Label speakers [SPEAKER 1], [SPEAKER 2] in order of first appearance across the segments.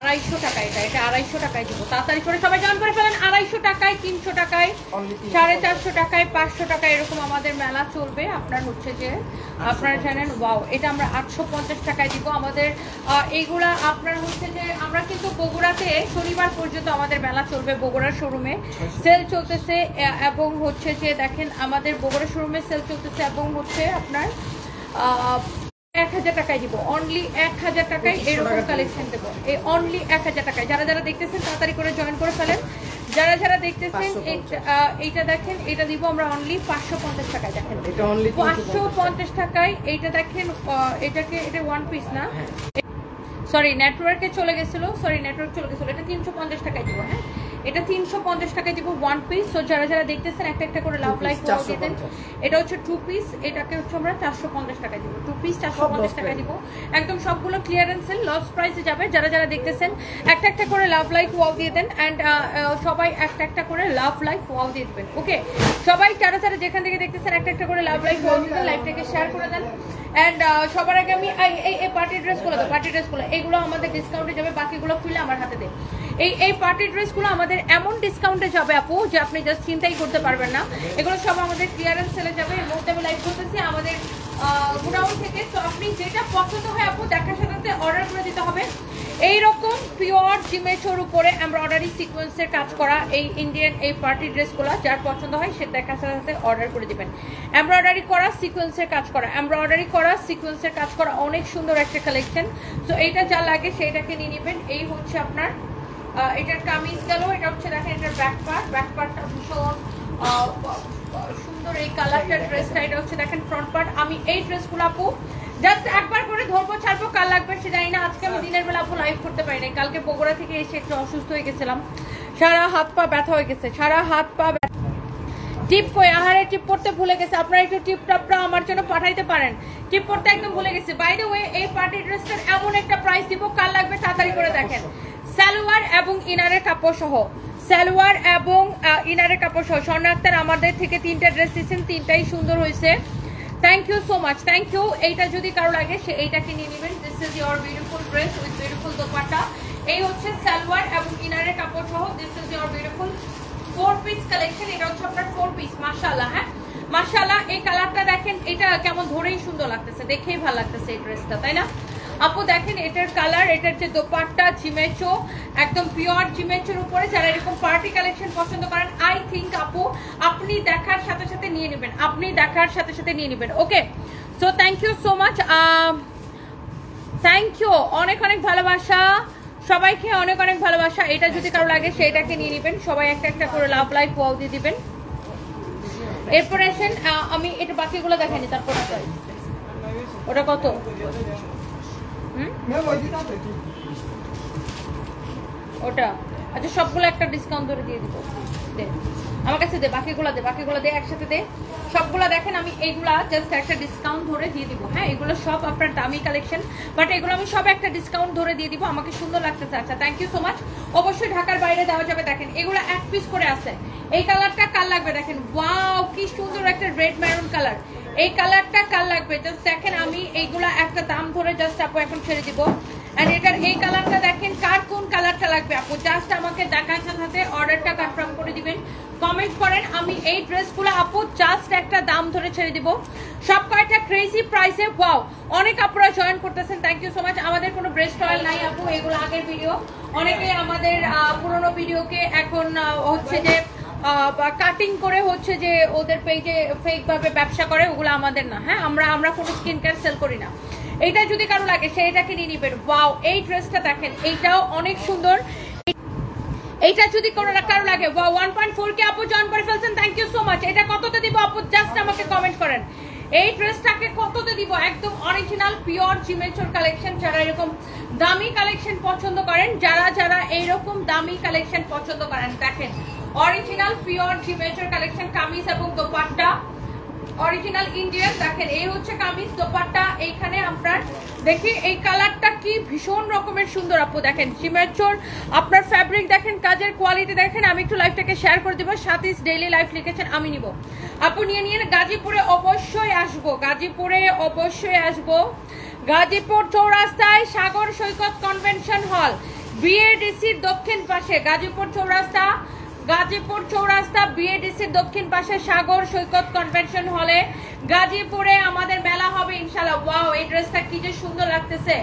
[SPEAKER 1] 250 টাকা, এটা 250 টাকায় দিব। তাড়াতাড়ি করে সবাই জয়েন করে ফেলেন। 250 টাকায়, 300 টাকায়, 450 টাকায়, 500 টাকায় এরকম আমাদের মেলা চলবে। আপনার হচ্ছে যে আপনারা জানেন, ওয়াও, এটা আমরা 850 টাকায় দিব। আমাদের এইগুলা আপনার হচ্ছে যে আমরা কিন্তু বগুড়াতে শনিবার পর্যন্ত আমাদের মেলা চলবে। বগুড়ার শোরুমে সেল চলতেছে এবং হচ্ছে যে দেখেন আমাদের বগুড়া শোরুমে সেল চলতেছে এবং হচ্ছে আপনার 1000 টাকায় দিব। অনলি 1000 টাকায় এরকম কালেকশন দেবো, এই অনলি 1000 টাকায়। যারা যারা দেখতেছেন তাড়াতাড়ি করে জয়েন করে ফেলেন। যারা যারা দেখতেছেন এইটা দেখেন, এটা দিব আমরা অনলি 550 টাকায়। দেখেন 550 টাকায় এইটা দেখেন। এটাকে এটা ওয়ান পিস না, সরি নেটওয়ার্কে চলে গেছিল, এটা 350 টাকায় দিব। হ্যাঁ, এটা 350 টাকায় দিব ওয়ান পিস। সো যারা যারা দেখতেছেন একটা একটা করে লাভ লাইক দিয়ে দেন। এটা হচ্ছে 2 পিস, এটাকে হচ্ছে আমরা 450 টাকায় দিব। 2 পিস 450 টাকায় দিব। একদম সবগুলো ক্লিয়ারেন্স সেল, লস প্রাইসে যাবে। যারা যারা দেখতেছেন একটা একটা করে লাভ লাইক ওয়াও দিয়ে দেন অ্যান্ড সবাই একটা একটা করে লাভ লাইক ওয়াও দিয়ে দেবেন। ওকে, সবাই যারা যারা যেখান থেকে দেখতেছেন একটা একটা করে লাভ লাইক ওয়াও দিয়ে দেন, লাইভটাকে শেয়ার করে দেন। অ্যান্ড সবার আগে আমি এই পার্টি ড্রেসগুলো তো পার্টি ড্রেসগুলো এগুলো আমাদের ডিসকাউন্টে যাবে। বাকিগুলো খুলে আমার হাতে দেন। এই পার্টি ড্রেসগুলো আমাদের এমন ডিসকাউন্টে যাবে আপু যে আপনি জাস্ট চিন্তাই করতে পারবেন না। এগুলো সব আমাদের ক্লিয়ারেন্স সেলে যাবে। এর মধ্যে আমি লাইভ করতেছি আমাদের গোডাউন থেকে। তো আপনি যেটা পছন্দ হয় আপু দেখার সাথে অর্ডার করে দিতে হবে। এইরকম পিওর জিমেচোর উপরে এমব্রয়ডারি সিকোয়েন্সের কাজ করা এই ইন্ডিয়ান এই পার্টি ড্রেসগুলো যার পছন্দ হয় সে দেখার সাথে অর্ডার করে দিবেন। এমব্রয়ডারি করা সিকোয়েন্সের কাজ করা, এমব্রয়ডারি করা সিকোয়েন্সের কাজ করা, অনেক সুন্দর একটা কালেকশন। তো এইটা যা লাগে সেইটাকে নিয়ে নেবেন। এই হচ্ছে আপনার এটার কামিজ গেল। এটা হচ্ছে দেখেন এটার ব্যাক পার্টটা ভীষণ সুন্দর। এই কালারটার ড্রেসটা এটা হচ্ছে দেখেন ফ্রন্ট পার্ট। আমি এই ড্রেসগুলো আপু জাস্ট একবার করে ধরবো ছাড়বো, কাল লাগবে সে জানি না। আজকে আমি দিনের বেলা আপু লাইভ করতে পারি না, কালকে বগুড়া থেকে এসে একটু অসুস্থ হয়ে গেছিলাম, সারা হাত পা ব্যথা হয়ে গেছে, সারা হাত পা ব্যথা। টিপ কই আহারে টিপ করতে ভুলে গেছে। আপনারা একটু টিপ টপটা আমার জন্য পাঠাইতে পারেন। টিপ করতে একদম ভুলে গেছে। বাই দ্য ওয়ে এই পার্টি ড্রেসটার এমন একটা প্রাইস দিব, কাল লাগবে তাড়াতাড়ি করে দেখেন। সালোয়ার এবং ইনারের কাপড় সহ, সালোয়ার এবং ইনারের কাপড় সহ। স্বর্ণা আক্তার আমাদের থেকে 3টা ড্রেস দিয়েছেন, 3টাই সুন্দর হয়েছে। Thank you so much, thank you. এইটা যদি কারো লাগে সে এইটাকে নিয়ে নেবেন। This is your beautiful dress with beautiful dupatta. এই হচ্ছে সালোয়ার এবং ইনারের কাপড় সহ। This is your beautiful 4 piece collection. এটা হচ্ছে আপনার 4 পিস। মাশাআল্লাহ, হ্যাঁ মাশাআল্লাহ। এই কালারটা দেখেন, এটা কেমন ধরেই সুন্দর লাগতেছে, দেখেই ভালো লাগতেছে এই ড্রেসটা, তাই না আপু? দেখেন এটার কালার, এটার যে দোপাট্টা জিমেচো, একদম পিওর জিমেচোর উপরে। যারা এরকম পার্টি কালেকশন পছন্দ করেন আই থিঙ্ক আপু আপনি দেখার সাথে সাথে নিয়ে নেবেন, আপনি দেখার সাথে সাথে নিয়ে নেবেন। Okay, so thank you so much, thank you, অনেক অনেক ভালোবাসা সবাইকে, অনেক অনেক ভালোবাসা। এটা যদি কারো লাগে সেইটাকে নিয়ে নেবেন। সবাই একটা একটা করে লাভ লাইক ওয়াও দিয়ে দিবেন। এরপরে আসেন আমি এটা বাকিগুলো দেখাইনি, তারপর ওটা কত ওটা আচ্ছা সবগুলো একটা ডিসকাউন্ট ধরে দিয়ে দিব। দে আমার কাছে দে, বাকিগুলো দে, বাকিগুলো দে একসাথে দে সবগুলা। দেখেন আমি এইগুলা জাস্ট একটা ডিসকাউন্ট ধরে দিয়ে দিব। হ্যাঁ, এগুলো সব আপনার দামি কালেকশন, বাট এগুলো আমি সব একটা ডিসকাউন্ট ধরে দিয়ে দিব। আমাকে সুন্দর লাগতেছে। আচ্ছা থ্যাংক ইউ সো মাচ। অবশ্যই ঢাকার বাইরে দেওয়া যাবে। দেখেন এগুলো 1 পিস করে আছে। এই কালারটা কাল লাগবে, দেখেন ওয়াও কি সুন্দর একটা রেড মেরুন কালার। এই কালারটা কাল লাগবে। জাস্ট দেখেন আমি এইগুলা একটা দাম ধরে জাস্ট আপু এখন ছেড়ে দিব। এন্ড এটার এই কালারটা দেখেন, কার কোন কালারটা লাগবে আপু জাস্ট আমাকে দেখার সাথে অর্ডারটা কনফার্ম করে দিবেন। কমেন্ট করেন। আমি এই ড্রেসগুলো আপু জাস্ট একটা দাম ধরে ছেড়ে দিব, সব কয়টা ক্রেজি প্রাইসে। ওয়াও, অনেক আপুরা জয়েন করতেছেন, থ্যাংক ইউ সো মাচ। আমাদের কোনো ব্রেস্ট অয়েল নাই আপু, এগুলো আগের ভিডিও। অনেকে আমাদের পুরোনো ভিডিওকে এখন হচ্ছে যে কাটিং করে হচ্ছে যে ওদের পেজে ফেক ভাবে ব্যবসা করে, ওগুলো আমাদের না। হ্যাঁ, আমরা কোনো স্কিন কেয়ার সেল করি না। এইটা যদি কারো লাগে সেইটাকে নিয়ে নিবেন। ওয়াও, এই ড্রেসটা দেখেন, এইটাও অনেক সুন্দর। এইটা যদি কারো লাগে, ওয়াও 1.4 কে আপু জয়েন করে ফেলছেন, থ্যাংক ইউ সো মাচ। এটা কততে দিব আপু জাস্ট আমাকে কমেন্ট করেন। এই ড্রেসটাকে কততে দিব? একদম অরিজিনাল পিওর জিমেচোর কালেকশন। যারা এরকম দামি কালেকশন পছন্দ করেন, যারা যারা এইরকম দামি কালেকশন পছন্দ করেন, দেখেন অরিজিনাল পিওর জিমেচোর কালেকশন। কামিজ এবং দোপাট্টা অরিজিনাল ইন্ডিয়ান। দেখেন এই হচ্ছে কামিজ, দোপাট্টা। এইখানে আপনার দেখি এই কালারটা কি ভীষণ রকমের সুন্দর আপু। দেখেন জিমেচোর আপনার ফ্যাব্রিক দেখেন, কাজের কোয়ালিটি দেখেন। আমি একটু লাইফটাকে শেয়ার করে দেবো। সাথীস ডেইলি লাইফ লিখেছেন, আমি নিব আপু। নিয়ে গাজীপুরে অবশ্যই আসবো, গাজীপুরে অবশ্যই আসবো। গাজীপুর চৌরাস্তায় সাগর সৈকত কনভেনশন হল, বিএডিসির দক্ষিণ পাশে গাজীপুর চৌরাস্তা বিএডিসির দক্ষিণ পাশে সাগর সৈকত কনভেনশন হলে গাজীপুরে আমাদের মেলা হবে ইনশাআল্লাহ। ওয়াও, এই ড্রেসটা কি যে সুন্দর লাগতেছে,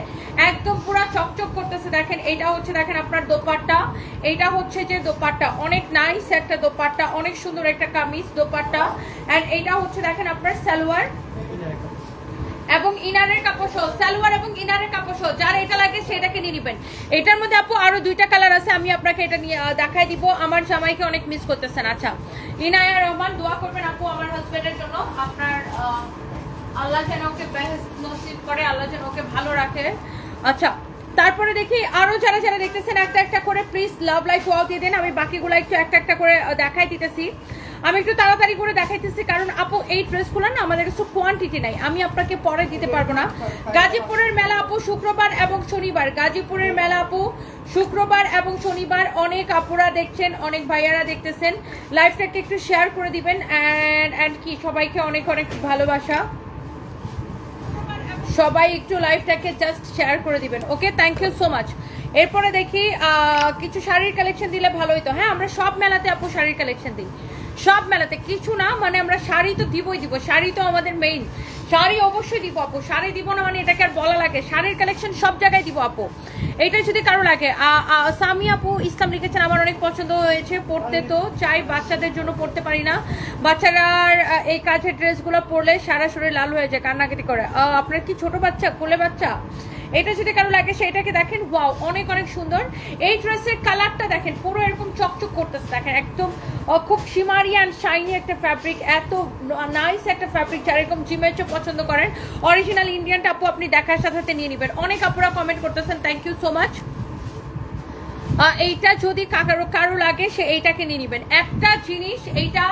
[SPEAKER 1] একদম পুরো চকচক করতেছে। দেখেন এটা হচ্ছে, দেখেন আপনার দোপাট্টা, এটা হচ্ছে যে দোপাট্টা, অনেক নাইস একটা দোপাট্টা, অনেক সুন্দর একটা কামিজ দোপাট্টা। এন্ড এটা হচ্ছে দেখেন আপনার সালোয়ার এবং ইনারের কাপড় সহ, সালোয়ার এবং ইনারের কাপড় সহ। যার এটা লাগে সেটাকে নিয়ে নেবেন। এটার মধ্যে আপু আরো দুইটা কালার আছে, আমি আপনাকে এটা নিয়ে দেখাই দিব। আমার জামাইকে অনেক মিস করতেছেন। আচ্ছা, ইনায়া রহমান, দোয়া করবেন আপু আমার হাজবেন্ডের জন্য, আপনার আল্লাহ যেন ওকে বেহেশত নসিব করে, আল্লাহ যেন ওকে ভালো রাখে। আচ্ছা, তারপরে দেখি আরো যারা যারা দেখতেছেন একটা একটা করে প্লিজ লাভ লাইক ওয়াও দিয়ে দেন। আমি বাকিগুলো একটু একটা একটা করে দেখাই দিতেছি। আমি একটু তাড়াতাড়ি করে দেখাইতেছি কারণ আপু এই ড্রেসগুলো না আমাদের কাছে কোয়ান্টিটি নাই, আমি আপনাকে পরে দিতে পারবো না। গাজীপুরের মেলা আপু শুক্রবার এবং শনিবার, গাজীপুরের মেলা আপু শুক্রবার এবং শনিবার। অনেক আপুরা দেখছেন, অনেক ভাইয়ারা দেখতেছেন, লাইভটাকে একটু শেয়ার করে দিবেন। এন্ড কি সবাইকে অনেক অনেক ভালোবাসা, সবাই একটু লাইভটাকে জাস্ট শেয়ার করে দিবেন। ওকে, থ্যাংক ইউ সো মাচ। এরপরে দেখি কিছু শাড়ির কালেকশন দিলে ভালো হইতো। হ্যাঁ, আমরা সব মেলাতে আপু শাড়ির কালেকশন দিই, সব মেলাতে কিছু না, মানে আমরা শাড়ি তো দিবই দিব, শাড়ি তো আমাদের মেইন, শাড়ি অবশ্যই দিব আপু। শাড়ি দিব না মানে এটাকে আর বলা লাগে, শাড়ির কালেকশন সব জায়গায় দিব আপু। এটা যদি কারো লাগে, সামি আপু ইসলাম লিখেছেন আমার অনেক পছন্দ হয়েছে, পড়তে তো চাই, বাচ্চাদের জন্য পড়তে পারি না, বাচ্চারার এই কাজের ড্রেসগুলো পরলে সারা শরীর লাল হয়ে যায়, কান্নাকাটি করে। আপনার কি ছোট বাচ্চা, কোলে বাচ্চা? এটা যদি কারো লাগে সেটাকে দেখেন, ওয়াও অনেক অনেক সুন্দর। এই ড্রেসের কালারটা দেখেন, পুরো এরকম চকচক করতেছে, দেখেন একদম খুব শিমারি অ্যান্ড শাইনি একটা ফ্যাব্রিক, এত নাইস একটা ফ্যাব্রিক। যারা এরকম জিমেচও পছন্দ করেন, অরিজিনাল ইন্ডিয়ানটা আপু আপনি দেখার সাথে সাথে নিয়ে নেবেন। অনেক আপুরা কমেন্ট করতেছেন, থ্যাংক ইউ সো মাচ। এইটা যদি কারো লাগে সে এইটাকে নিয়ে নেবেন। একটা জিনিস, এইটা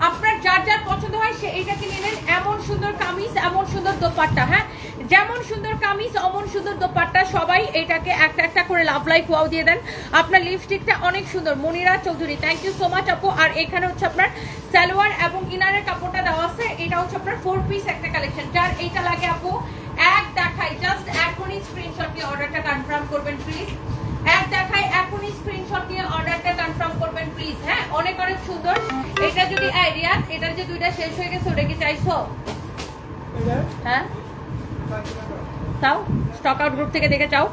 [SPEAKER 1] আপনার যার যার পছন্দ হয় সে এইটাকে নেবেন। এমন সুন্দর কামিজ, এমন সুন্দর দোপাট্টা, হ্যাঁ যেমন সুন্দর কামিজ অমন সুন্দর দোপাট্টা। সবাই এইটাকে একটা একটা করে লাভ লাইক ওয়াও দিয়ে দেন। আপনার লিপস্টিকটা অনেক সুন্দর, Monira Chowdhury, thank you so much আপু। আর এখানে হচ্ছে আপনার সালোয়ার এবং ইনারের কাপড়টা দেওয়া আছে। এটা হচ্ছে আপনার 4 পিস একটা কালেকশন। যার এইটা লাগে আপু এক দেখাই, জাস্ট এখনই স্ক্রিনশট দিয়ে অর্ডারটা কনফার্ম করবেন প্লিজ। এক দেখাই এখনই স্ক্রিনশট দিয়ে অর্ডারটা কনফার্ম করবেন প্লিজ। হ্যাঁ, অনেক অনেক সুন্দর। এটা যদি রিয়াদ, এটার যে দুইটা শেষ হয়ে গেছে ওটা কি চাইছো? হ্যাঁ, তাও স্টক আউট গ্রুপ থেকে দেখে চাও।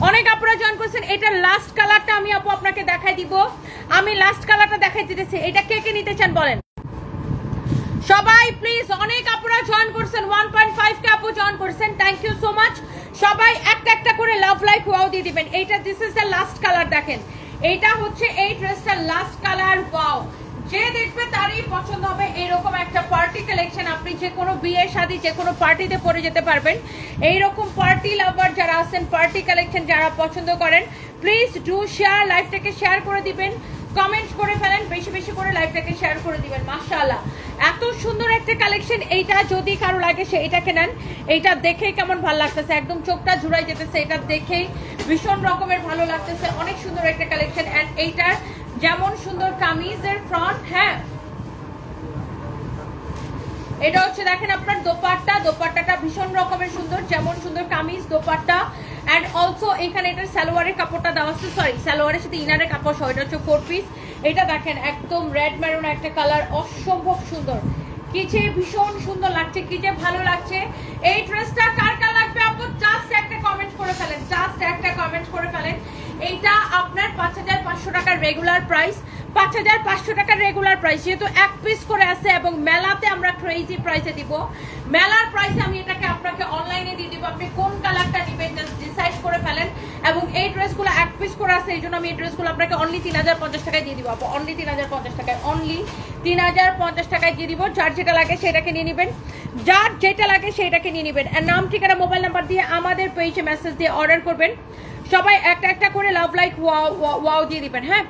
[SPEAKER 1] অনেক আপনারা জয়েন করছেন। এটা লাস্ট কালারটা আমি আপু আপনাকে দেখাই দিব, আমি লাস্ট কালারটা দেখাই দিতেছি। এটা কে কে নিতে চান বলেন সবাই প্লিজ। অনেক আপনারা জয়েন করছেন, 1.5 কে আপু জয়েন করছেন, থ্যাংক ইউ সো মাচ। সবাই একটা একটা করে লাভ লাইক ওয়াও দিয়ে দিবেন। এইটা this is the last colour, দেখেন এইটা হচ্ছে এই ড্রেসটার লাস্ট কালার। ওয়াও, যে দেখবে তারই পছন্দ হবে এরকম একটা পার্টি কালেকশন। আপনি যে কোনো বিয়ে শাদী যে কোনো পার্টিতে পরে যেতে পারবেন। এইরকম পার্টি লাভার যারা আছেন, পার্টি কালেকশন যারা পছন্দ করেন, প্লিজ ডু শেয়ার, লাইভটাকে শেয়ার করে দিবেন, কমেন্টস করে ফেলেন, বেশি বেশি করে লাইভটাকে শেয়ার করে দিবেন। মাশাআল্লাহ, এত সুন্দর একটা কালেকশন। এইটা যদি কারো লাগে সে এইটাকে নেন। এইটা দেখেই কেমন ভালো লাগতেছে, একদম চোখটা জুড়াই যেতেছে, এটা দেখেই ভীষণ রকমের ভালো লাগতেছে। অনেক সুন্দর একটা কালেকশন। এন্ড এইটার যেমন সুন্দর কামিজের ফ্রন্ট, হ্যাঁ এটা হচ্ছে দেখেন আপনার দোপাট্টা, দোপাট্টাটা ভীষণ রকমের সুন্দর, যেমন সুন্দর কামিজ দোপাট্টা। এন্ড অলসো এখানে এটার সালোয়ারের কাপড়টা দেওয়া আছে, সরি সালোয়ারের সাথে ইনারের কাপড় সহ। এটা হচ্ছে 4 পিস। এটা দেখেন একদম রেড মেরুন একটা কালার, অসম্ভব সুন্দর, কি যে ভীষণ সুন্দর লাগছে, কি যে ভালো লাগছে। এই ড্রেসটা কার কার লাগবে আপু জাস্ট একটা কমেন্ট করে ফেলেন, জাস্ট একটা কমেন্ট করে ফেলেন। এইটা আপনার 5500 টাকার রেগুলার প্রাইস, 5500 টাকার রেগুলার প্রাইস, যেহেতু এক পিস করে আছে এবং মেলাতে আমরা ক্রেজি প্রাইসে দিব। মেলার প্রাইসে আমি এটাকে আপনাকে অনলাইনে দিয়ে দিব। আপনি কোন কালারটা নেবেন জাস্ট ডিসাইড করে ফেলেন। এবং এই ড্রেসগুলো এক পিস করে আছে, এই জন্য আমি এই ড্রেসগুলো আপনাকে অনলি 3050 টাকায় দিয়ে দিব আপু, অনলি 3050 টাকায়, অনলি 3050 টাকায় দিয়ে দিব। যার যেটা লাগে সেটাকে নিয়ে নেবেন, যার যেটা লাগে সেটাকে নিয়ে নেবেন। আর নাম ঠিকানা মোবাইল নাম্বার দিয়ে আমাদের পেজে মেসেজ দিয়ে অর্ডার করবেন। সবাই একটা একটা করে লাভ লাইক ওয়াও দিয়ে দিবেন। হ্যাঁ,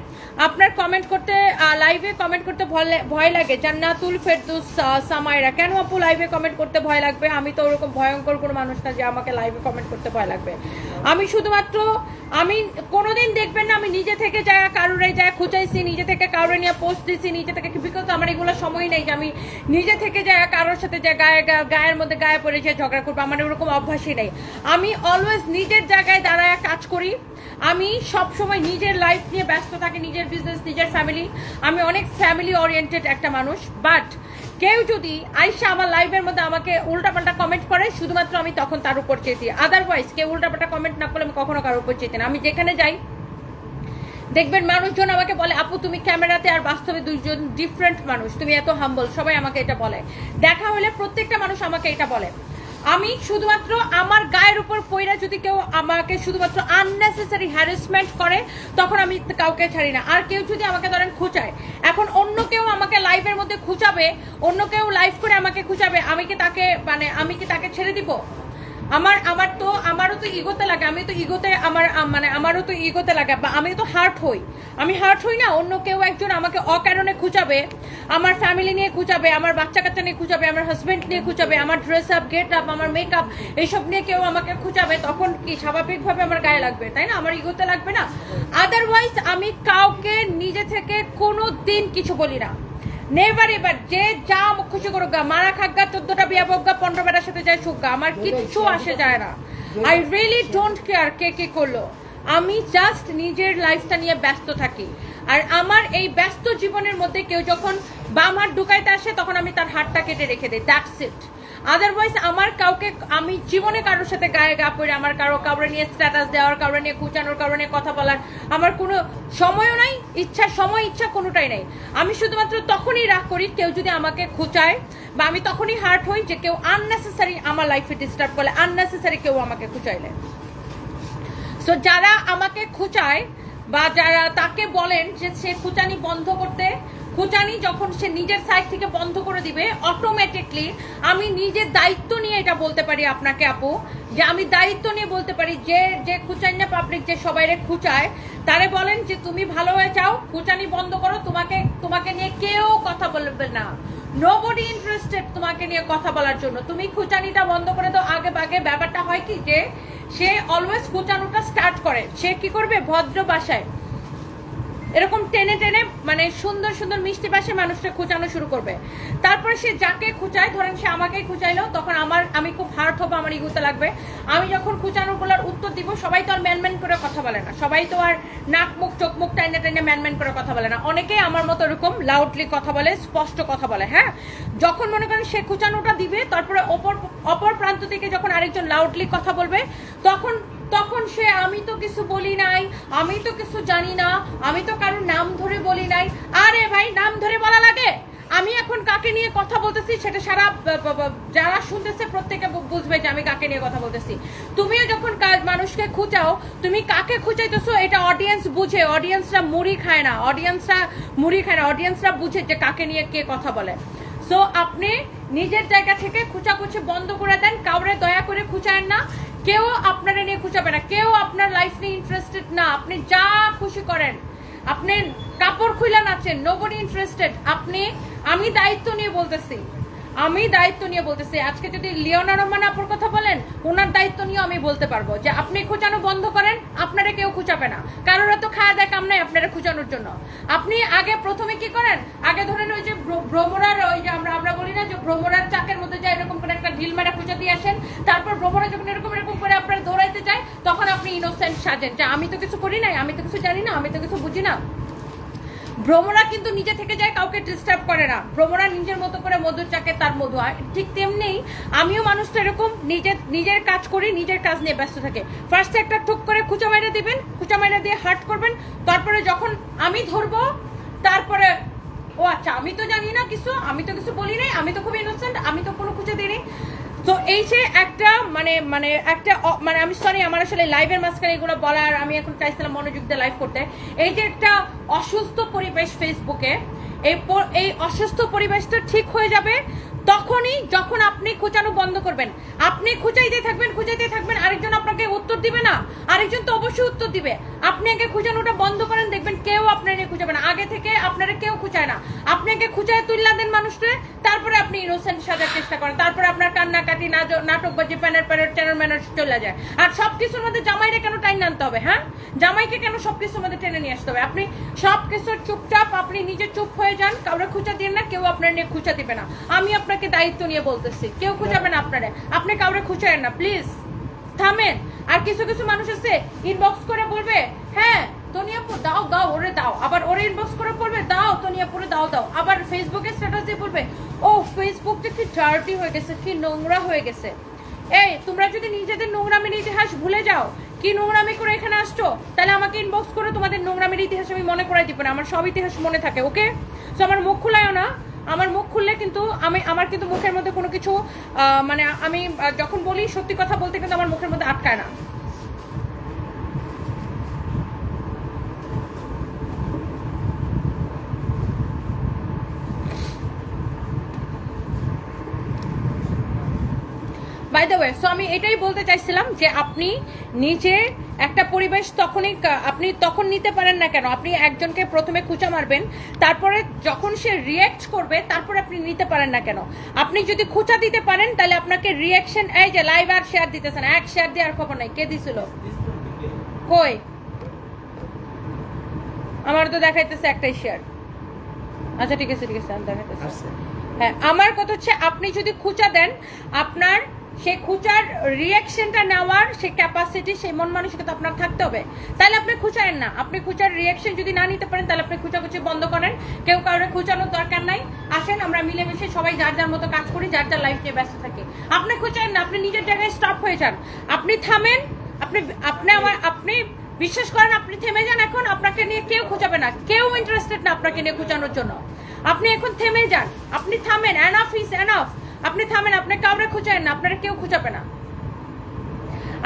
[SPEAKER 1] আপনার কমেন্ট করতে, লাইভে কমেন্ট করতে ভয় লাগে। জান্নাতুল ফেরদৌস সামাইরা, কেন আপু লাইভে কমেন্ট করতে ভয় লাগবে? আমি তো ওরকম ভয়ঙ্কর কোনো মানুষ না যে আমাকে লাইভে কমেন্ট করতে ভয় লাগবে। আমি শুধুমাত্র, আমি কোনোদিন দেখবেন না আমি নিজে থেকে যা কারোরে যা খুঁজাইছি, নিজে থেকে কারোরে নিয়ে পোস্ট দিচ্ছি, নিজে থেকে, বিকজ আমার এগুলো সময় নেই যে আমি নিজে থেকে যা কারোর সাথে যা গায়ের মধ্যে গায়ে পড়ে যে ঝগড়া করবো, আমার ওরকম অভ্যাসই নেই। আমি অলওয়েজ নিজের জায়গায় দাঁড়ায় কাজ করি। আমি সব সময় নিজের লাইফ নিয়ে ব্যস্ত থাকি, নিজের বিজনেস, নিজের ফ্যামিলি। আমি অনেক ফ্যামিলি ওরিয়েন্টেড একটা মানুষ। বাট কেউ যদি আইসা আমার লাইভের মধ্যে আমাকে উল্টাপাল্টা কমেন্ট করে, শুধুমাত্র আমি তখন তার উপর চেতি। আদারওয়াইজ কেউ উল্টাপাল্টা কমেন্ট না করলে আমি কখনো কারোর উপর চেতি না। আমি যেখানে যাই দেখবেন মানুষজন আমাকে বলে, আপু তুমি ক্যামেরাতে আর বাস্তবে দুইজন ডিফারেন্ট মানুষ, তুমি এত হাম্বল। সবাই আমাকে এটা বলে, দেখা হলে প্রত্যেকটা মানুষ আমাকে এটা বলে। আমি শুধুমাত্র আমার গায়ের উপর পইরা যদি কেউ আমাকে শুধুমাত্র আননেসেসারি হ্যারাসমেন্ট করে, তখন আমি কাউকে ছাড়ি না। আর কেউ যদি আমাকে ধরেন খুঁচায়, এখন অন্য কেউ আমাকে লাইভের মধ্যে খুঁচাবে, অন্য কেউ লাইভ করে আমাকে খুঁচাবে, আমি কি তাকে ছেড়ে দিব? আমারও তো ইগোতে লাগে, আমি তো ইগোতে আমারও তো ইগোতে লাগে, আমি তো হার্ট হই। আমি হার্ট হই না? অন্য কেউ একজন আমাকে অকারণে খুঁচাবে, আমার ফ্যামিলি নিয়ে খুঁচাবে, আমার বাচ্চা কাচ্চা নিয়ে খুঁচাবে, আমার হাজবেন্ড নিয়ে খুঁচাবে, আমার ড্রেস আপ, গেট আপ, আমার মেকআপ, এইসব নিয়ে কেউ আমাকে খুঁচাবে, তখন কি স্বাভাবিকভাবে আমার গায়ে লাগবে, তাই না? আমার ইগোতে লাগবে না? আদারওয়াইজ আমি কাউকে নিজে থেকে কোনো দিন কিছু বলি না, নেভার এভার। যে যা খুশি করুক গা, মারা খাগা, 14টা বিয়া বকগা, 15 বেটার সাথে যায় সুগা, আমার কিচ্ছু আসে যায় না। আই রিয়েলি ডোন্ট কেয়ার কে কে করলো, আমি জাস্ট নিজের লাইফটা নিয়ে ব্যস্ত থাকি। আর আমার এই ব্যস্ত জীবনের মধ্যে কেউ যখন বাম হাত ঢুকাইতে আসে, তখন আমি তার হাতটা কেটে রেখে দিই, দ্যাটস ইট। আদারওয়াইজ আমি জীবনে কারোর সাথে গায়ে গা পড়ে আমার কাউরে নিয়ে স্ট্যাটাস দেওয়ার, কাউরে নিয়ে কুচানোর, কাউরে নিয়ে কথা বলার আমার কোনো সময়ও নাই, ইচ্ছা কোনোটাই নাই। আমি শুধুমাত্র তখনই রাগ করি কেউ যদি আমাকে খুঁচায়, বা আমি তখনই হার্ট হই যে কেউ আননেসেসারি আমার লাইফে ডিস্টার্ব করলে, আননেসেসারি কেউ আমাকে খুঁচাইলে। সো যারা আমাকে খুঁচায় বা যারা তাকে বলেন যে সে খুঁচানি বন্ধ করতে, খুঁচানি যখন সে নিজের সাইড থেকে বন্ধ করে দিবে, অটোমেটিকলি আমি নিজের দায়িত্ব নিয়ে এটা বলতে পারি আপনাকে আপু, যে আমি দায়িত্ব নিয়ে বলতে পারি যে খুঁচাই না পাবলিক, যে সবাইরে খুঁচায়, তারে বলেন যে তুমি ভালো হয়ে যাও, খুঁচানি বন্ধ করো, তোমাকে নিয়ে কেউ কথা বলবে না, নোবডি ইন্টারেস্টেড তোমাকে নিয়ে কথা বলার জন্য। তুমি খুঁচানিটা বন্ধ করে দাও। আগে বাগে ব্যাপারটা হয় কি, যে সে অলওয়েজ খুঁচানোটা স্টার্ট করে, সে কি করবে, ভদ্র ভাষায় এরকম টেনে টেনে মানে সুন্দর সুন্দর মিষ্টি ভাষায় মানুষটা খুঁচানো শুরু করবে। তারপরে সে যাকে খুঁচায়, ধরেন সে আমাকেই খুঁচাইলো, তখন আমি খুব হার্ট হবো, আমার ইগোতে লাগবে। আমি যখন খুঁচানোগুলোর উত্তর দিব, সবাই তো আর ম্যানম্যান করে কথা বলে না, সবাই তো আর নাক মুখ চোখ মুখ টাইনে টাইনে ম্যানম্যান করে কথা বলে না। অনেকেই আমার মতো এরকম লাউডলি কথা বলে, স্পষ্ট কথা বলে। হ্যাঁ, যখন মনে করেন সে খুঁচানোটা দিবে, তারপরে অপর প্রান্ত থেকে যখন আরেকজন লাউডলি কথা বলবে, তখন সে আমি তো কিছু বলি নাই, আমি তো কিছু জানি না, আমি তো কারোর নাম ধরে বলি নাই। আরে ভাই, নাম ধরে বলা লাগে? আমি এখন কাকে নিয়ে কথা বলতেছি সেটা সারা যারা শুনতেছে প্রত্যেকে বুঝবে যে আমি কাকে নিয়ে কথা বলতেছি। তুমিও যখন মানুষকে খুঁচাও, তুমি কাকে খুঁচাইতেছো এটা অডিয়েন্স বুঝে। অডিয়েন্সরা মুড়ি খায় না, অডিয়েন্সরা বুঝে যে কাকে নিয়ে কে কথা বলে। সো আপনি নিজের জায়গা থেকে খুঁচাখুচি বন্ধ করে দেন, কাউরে দয়া করে খুঁচায়েন না, কেউ আপনারা নিয়ে খুঁচাবে না, কেউ আপনার লাইফ নিয়ে ইন্টারেস্টেড না। আপনি যা খুশি করেন, আপনি কাপড় খুলে নাচেন, নোবডি ইন্টারেস্টেড। আমি দায়িত্ব নিয়ে বলতেছি, আজকে যদি লিওনা রহমান আপুর কথা বলেন, ওনার দায়িত্ব নিয়ে আমি বলতে পারবো যে আপনি খুঁচানো বন্ধ করেন, আপনারা কেউ খুঁচাবে না। কারোর তো খাওয়া দেয় কাম নাই আপনারা খুঁচানোর জন্য। আপনি আগে প্রথমে কি করেন, আগে ধরেন ওই যে ভ্রমরার, ওই যে আমরা বলি না যে ভ্রমরার চাকের মধ্যে যায় এরকম করে একটা ঢিল মারা খুঁচা দিয়ে আসেন, তারপর ভ্রমরা যখন এরকম করে আপনারা দৌড়াইতে যায়, তখন আপনি ইনোসেন্ট সাজেন যে আমি তো কিছু করি নাই, আমি তো কিছু জানি না, আমি তো কিছু বুঝি না। ভ্রমরা কিন্তু নিজে থেকে যায়, কাউকে ডিস্টার্ব করে না। ভ্রমরা নিজের মতো করে মধুর চাকে তার মধু হয়। ঠিক তেমনি আমিও মানুষটা এরকম নিজের কাজ করি, নিজের কাজ নিয়ে ব্যস্ত থাকে। ফার্স্টে একটা ঠুক করে খুঁচা মাইরা দিবেন, খুঁচা মাইরা দিয়ে হার্ট করবেন, তারপরে যখন আমি ধরবো, তারপরে ও আচ্ছা আমি তো জানি না কিছু, আমি তো কিছু বলি নাই, আমি তো খুব ইনোসেন্ট, আমি তো কোনো খুঁজে দিইনি। তো এই যে একটা মানে আমি সরি, আমার আসলে লাইভের মাঝখানে এগুলো বলার, আমি এখন চাইছিলাম মনোযোগ দিয়ে লাইভ করতে। এই যে একটা অসুস্থ পরিবেশ ফেসবুকে, এই অসুস্থ পরিবেশটা ঠিক হয়ে যাবে তখনই যখন আপনি খুঁচানো বন্ধ করবেন। আপনি খুঁচাইতে থাকবেন, আরেকজন আপনাকে উত্তর দিবে না, আরেকজন তো অবশ্যই উত্তর দিবে। আপনি আগে খুঁচানোটা বন্ধ করেন, দেখবেন কেউ আপনার নিয়ে খুঁজাবে না। আগে থেকে আপনারা কেউ খুঁচায় না, আপনি আগে খুঁচায় তুললা দেন মানুষকে, তারপরে আপনি ইনোসেন্ট সাজার চেষ্টা করেন, তারপরে আপনার কান্নাকাটি নাটকবাজি প্যানের ম্যানার চলে যায়। আর সবকিছুর মধ্যে জামাইরে কেন টাইম আনতে হবে? হ্যাঁ, জামাইকে কেন সবকিছুর মধ্যে টেনে নিয়ে আসতে হবে? আপনি সবকিছু চুপচাপ, আপনি নিজে চুপ হয়ে যান, কাউরে খুঁচা দিন না, কেউ আপনার নিয়ে খুঁচা দিবে না। আমি আপনাকে দায়িত্ব নিয়ে বলতেছি, কেউ খুঁজাবে না আপনারে, আপনি কাউরে খুঁচায়েন না প্লিজ। থামেন। আর কিছু কিছু মানুষ আছে ইনবক্স করে বলবে হ্যাঁ তনিয়াপু দাও দাও ওরে দাও, আবার ওরে ইনবক্স করে বলবে দাও তনিয়াপুরে দাও দাও, আবার ফেসবুকে স্ট্যাটাস দিয়ে বলবে ও ফেসবুকটা কি ডার্টি হয়ে গেছে, কি নোংরা হয়ে গেছে। এই তোমরা যদি নিজেদের নোংরামের ইতিহাস ভুলে যাও, কি নোংরামি করে এখানে আসছো, তাহলে আমাকে ইনবক্স করে তোমাদের নোংরামের ইতিহাস আমি মনে করাই দিব না, আমার সব ইতিহাস মনে থাকে। ওকে, সো আমার মুখ খুলায়ও না, আমার মুখ খুললে কিন্তু আমার কিন্তু মুখের মধ্যে কোনো কিছু মানে আমি যখন বলি সত্যি কথা বলতে কিন্তু আমার মুখের মধ্যে আটকায় না। বাই দ্য ওয়ে, সো আমি এটাই বলতে চাইছিলাম যে আপনি নিজে একটা পরিবেশ আপনি তখন নিতে পারেন না কেন? আপনি একজনকে প্রথমে খুঁচা মারবেন, তারপরে যখন সে রিয়েক্ট করবে তারপরে আপনি নিতে পারেন না কেন? আপনি যদি খুঁচা দিতে পারেন তাহলে আপনাকে রিয়াকশন, এই যে লাইভ আর শেয়ার দিতেছেন, এক শেয়ার দিয়ে আর খবর নাই, কে দিছিল কই? আমার তো দেখাইতেছে একটাই শেয়ার। আচ্ছা ঠিক আছে ঠিক আছে, আমি দেখাইতেছি। হ্যাঁ, আমার কথা হচ্ছে আপনি যদি খুঁচা দেন, আপনার সেই খুঁচার রিয়াকশনটা নেওয়ার সেই ক্যাপাসিটি, সেই মন মানসিকতা আপনার থাকতে হবে, তাহলে আপনি খুঁচায়েন না। আপনি খুঁচার রিয়াকশন যদি না নিতে পারেন তাহলে আপনি খুঁচাখুচি বন্ধ করেন, কেউ কারণে খুঁচানোর দরকার নাই। আসেন আমরা মিলেমিশে সবাই যার যার মতো কাজ করি, যার যার লাইফ নিয়ে ব্যস্ত থাকি। আপনি খুঁচায়েন না, আপনি নিজের জায়গায় স্টপ হয়ে যান, আপনি থামেন। আপনি বিশ্বাস করেন, আপনি থেমে যান। এখন আপনাকে নিয়ে কেউ খুঁচাবে না, কেউ ইন্টারেস্টেড না আপনাকে নিয়ে খুঁচানোর জন্য। আপনি এখন থেমে যান, আপনি থামেন, এনাফ ইজ এনাফ। আপনি থামেন, আপনি কাউরে খুঁচায়েন না, আপনারা কেউ খুঁচাবে না।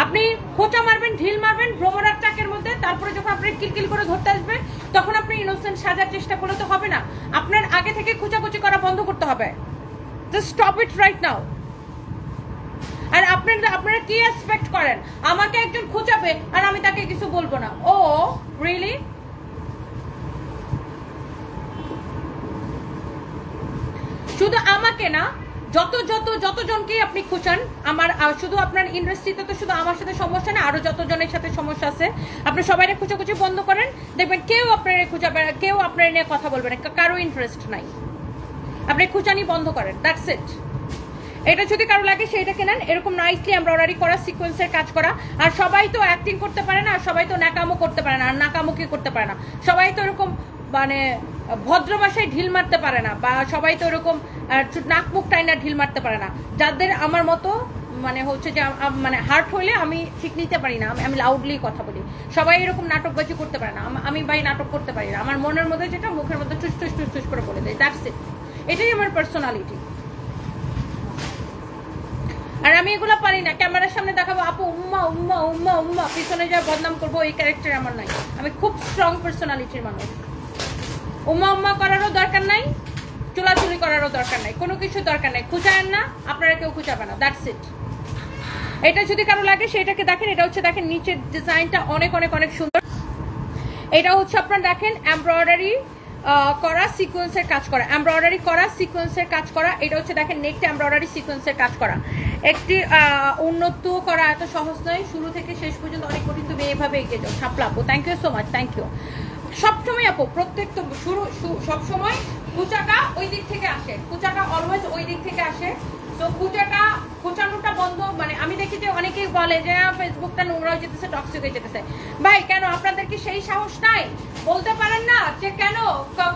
[SPEAKER 1] আপনি খোঁচা মারবেন, ঢিল মারবেন ভ্রমণার ট্রাকের মধ্যে, তারপরে যখন আপনি কিলকিল করে ধরতে আসবে তখন আপনি ইনোসেন্ট সাজার চেষ্টা করলে তো হবে না। আপনার আগে থেকে খুঁচাখুচি করা বন্ধ করতে হবে। Just stop it right now. আর আপনারা কি এক্সপেক্ট করেন? আমাকে একজন খুঁচাবে আর আমি তাকে কিছু বলবো না? ও রিয়েলি? শুধু আমাকে না, যতজনকেই আপনি খুঁচান, আমার শুধু আপনার ইন্ডাস্ট্রিতে তো শুধু আমার সাথে সমস্যা না, আরো যতজনের সাথে সমস্যা আছে, আপনি সবাই খুঁচাখুচি বন্ধ করেন, দেখবেন কেউ আপনার খুঁচাবে, কেউ আপনার নিয়ে কথা বলবে না, কারো ইন্টারেস্ট নাই। আপনি খুঁচানি বন্ধ করেন, দ্যাটস ইট। এটা যদি কারো লাগে সেইটাকে নেন, এরকম নাইসলি এমব্রয়ডারি করা, সিকোয়েন্সের কাজ করা। আর সবাই তো অ্যাক্টিং করতে পারে না, আর সবাই তো ন্যাকামো করতে পারে না, আর নাকামুখি করতে পারে না, সবাই তো এরকম মানে ভদ্র ভাষায় ঢিল মারতে পারে না, বা সবাই তো এরকম নাক মুখ টাইনা ঢিল মারতে পারে না। যাদের আমার মতো মানে হচ্ছে যে মানে হার্ট হইলে আমি ঠিক নিতে পারি না, আমি লাউডলি কথা বলি, সবাই এরকম নাটকবাজি করতে পারে না। আমি ভাই নাটক করতে পারি না, আমার মনের মধ্যে যেটা মুখের মধ্যে টুস টুস টুস টুস করে বলে দেয়, দ্যাটস ইট। এটাই আমার পার্সোনালিটি। আর আমি এগুলো পারি না ক্যামেরার সামনে দেখাবো আপু উম্মা উম্মা উম্মা উম্মা, পিছনে যা বদনাম করবো, এই ক্যারেক্টার আমার নাই। আমি খুব স্ট্রং পার্সোনালিটির মানুষ। উম্মা উম্মা করারও দরকার নাই, চুলাচুলি করারও দরকার নাই, কোনো কিছু দরকার নাই। খুঁচায়েন না, আপনারা কেউ খুঁচাবে না, দ্যাটস ইট। এটা যদি কারো লাগে সেটাকে দেখেন। এটা হচ্ছে দেখেন নিচের ডিজাইনটা অনেক অনেক অনেক সুন্দর। এটা হচ্ছে আপনারা দেখেন এমব্রয়ডারি করা, সিকোয়েন্সের কাজ করা, এমব্রয়ডারি করা, সিকোয়েন্সের কাজ করা। এটা হচ্ছে দেখেন নেকটা এমব্রয়ডারি সিকোয়েন্সের কাজ করা। একটি উন্নত করা এত সহজ নয়, শুরু থেকে শেষ পর্যন্ত অনেক কঠিন। তুমি এইভাবে এগিয়ে যাও। ছাপলা আপু, thank you so much, thank you. সবসময় আপু প্রত্যেক তো সবসময় কুচাটা ওই দিক থেকে আসে, কুচাটা অলওয়েজ ওই দিক থেকে আসে। তো কুচানোটা বন্ধ। মানে আমি দেখি যে অনেকেই বলে যে ফেসবুকটা নোংরা হয়ে যেতেছে, টক্সিক হয়ে যেতেছে। ভাই কেন আপনাদের কি সেই সাহস নাই? বলতে পারেন না যে কেন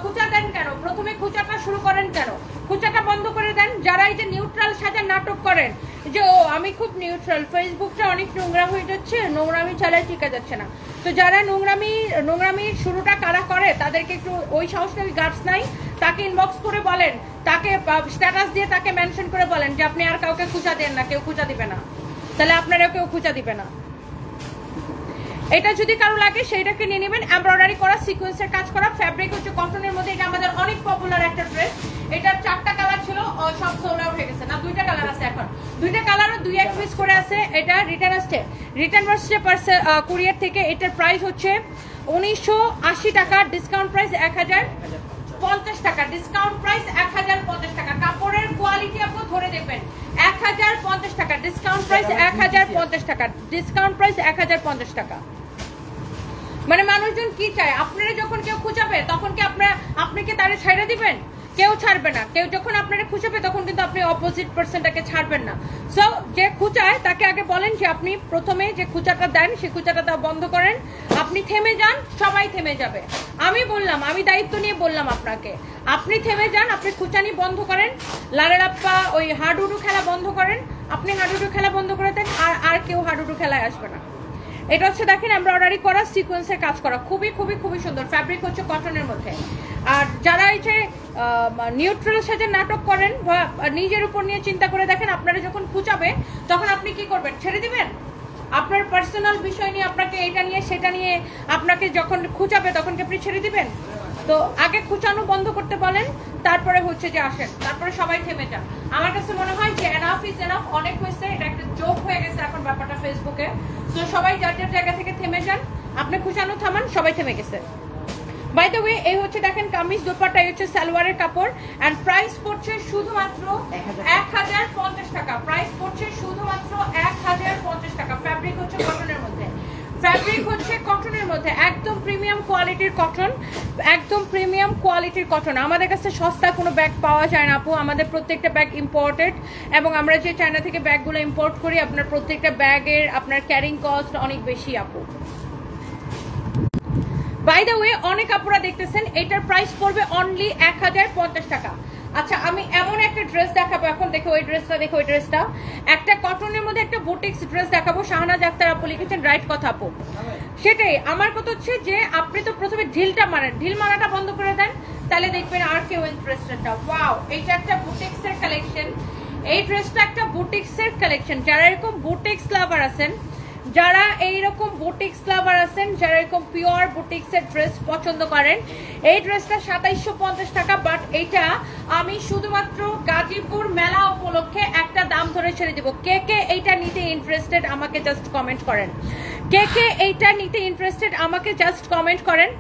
[SPEAKER 1] খুচা দেন, কেন প্রথমে খুচাটা শুরু করেন, কেন খুচাটা বন্ধ করে দেন? যারা এই যে নিউট্রাল সাজার নাটক করেন যে ও আমি খুব নিউট্রাল, ফেসবুকটা অনেক নোংরা হয়ে যাচ্ছে, নোংরামি চালায় টিকা যাচ্ছে না। তো যারা নোংরামির শুরুটা কারা করে তাদেরকে একটু ওই সাহস নেই, গার্ডস নাই, তাকে ইনবক্স করে বলেন, তাকে স্ট্যাটাস দিয়ে তাকে মেনশন করে বলেন যে আপনি আর কাউকে খুঁচা দেন না, কেউ খুঁচা দিবে না, তাহলে আপনারাও কেউ খুঁচা দিবে না। এটা যদি কারো লাগে সেইটাকে নিয়ে নেবেন। এমব্রয়ডারি করা, সিকোয়েন্সের কাজ করা, ফ্যাব্রিক হচ্ছে কটনের মধ্যে। এটা আমাদের অনেক পপুলার একটা ড্রেস। এটার 4টা কালার ছিল, সব সোল্ড আউট হয়ে গেছে। না 2টা কালার আছে এখন, 2টা কালারও 2-1 পিস করে আছে। এটা রিটার্ন আসছে কুরিয়ার থেকে। এটার প্রাইস হচ্ছে 1980 টাকা, ডিসকাউন্ট প্রাইস 1050 টাকা, ডিসকাউন্ট প্রাইস 1050 টাকা। কাপড়ের কোয়ালিটি আপনি ধরে দেখবেন, 1050 টাকা, ডিসকাউন্ট প্রাইস 1050 টাকা, ডিসকাউন্ট প্রাইস 1050 টাকা। মানে মানুষজন কি চায়? আপনারা যখন কেউ খুঁজাবে তখন কি আপনি কি তারে ছাইড়া দিবেন? কেউ ছাড়বে না। কেউ যখন আপনারা খুঁচাবে তখন কিন্তু আপনি অপোজিট পার্সনটাকে ছাড়বেন না। সো যে খুঁচায় তাকে আগে বলেন যে আপনি প্রথমে যে খুঁচাটা দেন সেই খুঁচাটা বন্ধ করেন, আপনি থেমে যান, সবাই থেমে যাবে। আমি বললাম, আমি দায়িত্ব নিয়ে বললাম আপনাকে, আপনি থেমে যান, আপনি খুঁচানি বন্ধ করেন, লারেরাপ্পা ওই হাডুডু খেলা বন্ধ করেন, আপনি হাডুডু খেলা বন্ধ করে দেন, আর কেউ হাডুডু খেলায় আসবে না। এটা হচ্ছে দেখেন এমব্রয়ডারি করা, সিকোয়েন্সের কাজ করা, খুবই খুবই খুবই সুন্দর। ফ্যাব্রিক হচ্ছে কটনের মধ্যে। আর যারা এই যে নিউট্রাল সাজে নাটক করেন বা নিজের উপর নিয়ে চিন্তা করে দেখেন, আপনারা যখন খুঁচাবে তখন আপনি কি করবেন? ছেড়ে দিবেন? আপনার পার্সোনাল বিষয় নিয়ে, আপনাকে এটা নিয়ে সেটা নিয়ে আপনাকে যখন খুঁচাবে তখন কি আপনি ছেড়ে দিবেন? তো আগে খুঁচানো বন্ধ করতে বলেন, তারপরে হচ্ছে যে আসেন, তারপরে সবাই থেমে যান। আমার কাছে মনে হয় যে এনাফ ইজ এনাফ, অনেক হয়েছে, এটা একটা জোক হয়ে গেছে এখন ব্যাপারটা ফেসবুকে। তো সবাই যার যার জায়গা থেকে থেমে যান, আপনি খুঁচানো থামান, সবাই থেমে গেছে। বাই দ্য ওয়ে, এই হচ্ছে দেখেন কামিজ দোপাট্টা, এই হচ্ছে সালোয়ারের কাপড়, এন্ড প্রাইস পড়ছে শুধুমাত্র 1050 টাকা। প্রাইস পড়ছে শুধুমাত্র 1050 টাকা। ফ্যাব্রিক হচ্ছে কটনের মধ্যে, ফ্যাব্রিক হচ্ছে কটনের মধ্যে, একদম প্রিমিয়াম কোয়ালিটির কটন, একদম প্রিমিয়াম কোয়ালিটির কটন। আমাদের কাছে সস্তা কোনো ব্যাগ পাওয়া যায় না আপু, আমাদের প্রত্যেকটা ব্যাগ ইম্পোর্টেড, এবং আমরা যে চায়না থেকে ব্যাগগুলো ইম্পোর্ট করি, আপনার প্রত্যেকটা ব্যাগের আপনার ক্যারিং কস্ট অনেক বেশি আপু। বাই দ্য ওয়ে, অনেক আপুরা দেখতেছেন, এটার প্রাইস পড়বে অনলি 1050 টাকা। আচ্ছা, আমি এমন একটা ড্রেস দেখাবো এখন, দেখো ওই ড্রেসটা, দেখো ওই ড্রেসটা, একটা কটনের মধ্যে একটা বুটিক্স ড্রেস দেখাবো। শাহনাজ আক্তার আপু লিখেছেন, রাইট কথা আপু, সেটাই আমার কথা হচ্ছে যে আপনি তো প্রথমে ঢিলটা মারেন, ঢিল মারাটা বন্ধ করে দেন, তাহলে দেখবেন আর কেউ ইন্টারেস্টেড না। ওয়াও, এইটা একটা বুটিক্সের কালেকশন, এই ড্রেসটা একটা বুটিক্সের কালেকশন। যারা এরকম বুটিক্স লাভার আছেন, যারা এইরকম বুটিক্স লাভার আছেন, যারা এরকম পিওর বুটিক্সের ড্রেস পছন্দ করেন, এই ড্রেসটা 2750 টাকা। বাট এইটা আমি শুধুমাত্র গাজীপুর মেলা উপলক্ষে একটা দাম ধরে ছেড়ে দিব। কে কে এইটা নিতে ইন্টারেস্টেড আমাকে জাস্ট কমেন্ট করেন। কে কে এইটা নিতে ইন্টারেস্টেড আমাকে জাস্ট কমেন্ট করেন।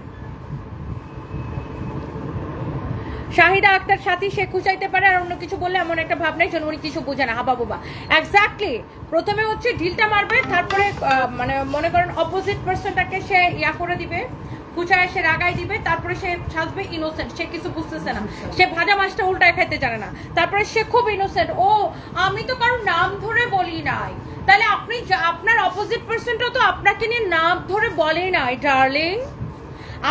[SPEAKER 1] শাহিদা আক্তার সাথী, সে খুঁচাইতে পারে আর অন্য কিছু বললে এমন একটা ভাব নেই যেন উনি কিছু বোঝে না। হাবা বাবা, এক্স্যাক্টলি, প্রথমে হচ্ছে ঢিলটা মারবে, তারপরে মানে মনে করেন অপোজিট পার্সনটাকে সে ইয়া করে দিবে, খুঁচায় সে রাগাই দিবে, তারপরে সে সাজবে ইনোসেন্ট, সে কিছু বুঝতেছে না, সে ভাজা মাছটা উল্টায় খাইতে জানে না, তারপরে সে খুব ইনোসেন্ট, ও আমি তো কারোর নাম ধরে বলি নাই। তাহলে আপনি আপনার অপোজিট পার্সনটা তো আপনাকে নিয়ে নাম ধরে বলে নাই ডার্লিং।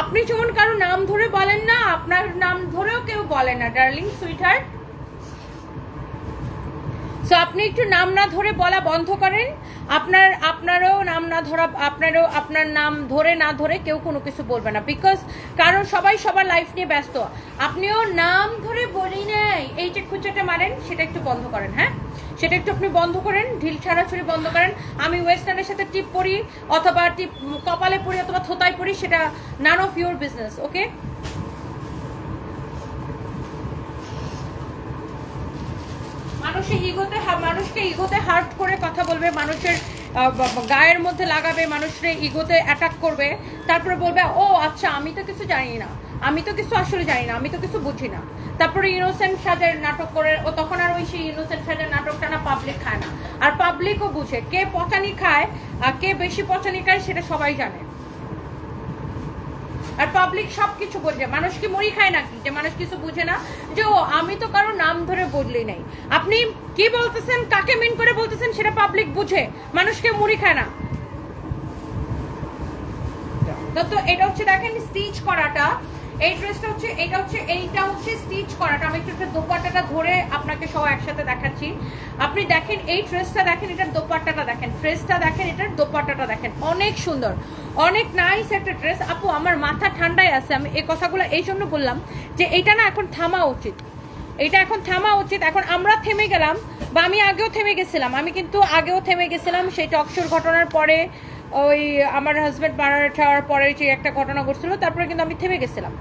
[SPEAKER 1] আপনি যেমন কারো নাম ধরে বলেন না, আপনার নাম ধরেও কেউ বলে না ডার্লিং, সুইটহার্ট। সো আপনি একটু নাম না ধরে বলা বন্ধ করেন। আপনারও নাম না ধরা, আপনার নাম ধরে না ধরে কেউ কোনো কিছু বলবে না, বিকজ কারণ সবাই সবার লাইফ নিয়ে ব্যস্ত। আপনিও নাম ধরে বলি নাই, এই যে খুঁচাটা মারেন সেটা একটু বন্ধ করেন, হ্যাঁ, সেটা একটু আপনি বন্ধ করেন, ঢিল ছাড়াছড়ি বন্ধ করেন। আমি ওয়েস্টার্নের সাথে টিপ পরি অথবা টিপ কপালে পরি অথবা থোতায় পরি, সেটা নান অফ ইউর বিজনেস, ওকে। মানুষকে ইগোতে হার্ট করে কথা বলবে, মানুষের গায়ের মধ্যে লাগাবে, মানুষের ইগোতে অ্যাটাক করবে, তারপরে বলবে ও আচ্ছা আমি তো কিছু জানি না, আমি তো কিছু আসলে জানি না, আমি তো কিছু বুঝি না, তারপরে ইনোসেন্ট সাজের নাটক করে। ও তখন আর ওই সেই ইনোসেন্ট সাজের নাটকটা না পাবলিক খায় না, আর পাবলিকও বুঝে কে পচানি খায় আর কে বেশি পচানি খায় সেটা সবাই জানে। আর পাবলিক সবকিছু বোঝে, মানুষ কি মুড়ি খায় নাকি যে মানুষ কিছু বুঝে না? যে ও আমি তো কারো নাম ধরে বললি নাই, আপনি কি বলতেছেন, কাকে মিন করে বলতেছেন সেটা পাবলিক বুঝে, মানুষকে মুড়ি খায় না। তো এটা হচ্ছে দেখেন স্টিচ করাটা, এই ড্রেসটা হচ্ছে, এইটা হচ্ছে স্টিচ করাটা। আমি একটু দোপাট্টাটা ধরে আপনাকে সব একসাথে দেখাচ্ছি। আপনি দেখেন এই ড্রেসটা দেখেন, এটার দোপাট্টাটা দেখেন, ড্রেসটা দেখেন, এটার দোপাট্টাটা দেখেন, অনেক সুন্দর, অনেক নাইস একটা ড্রেস। আপু আমার মাথা ঠান্ডায় আছে, আমি এই কথাগুলো এই জন্য বললাম যে এইটা না এখন থামা উচিত, এটা এখন থামা উচিত। এখন আমরা থেমে গেলাম, বা আমি আগেও থেমে গেছিলাম, আমি কিন্তু আগেও থেমে গেছিলাম সেই টকশোর ঘটনার পরে, ওই আমার হাজব্যান্ড মারা যাওয়ার পরে যে একটা ঘটনা ঘটছিল, তারপরে কিন্তু আমি থেমে গেছিলাম।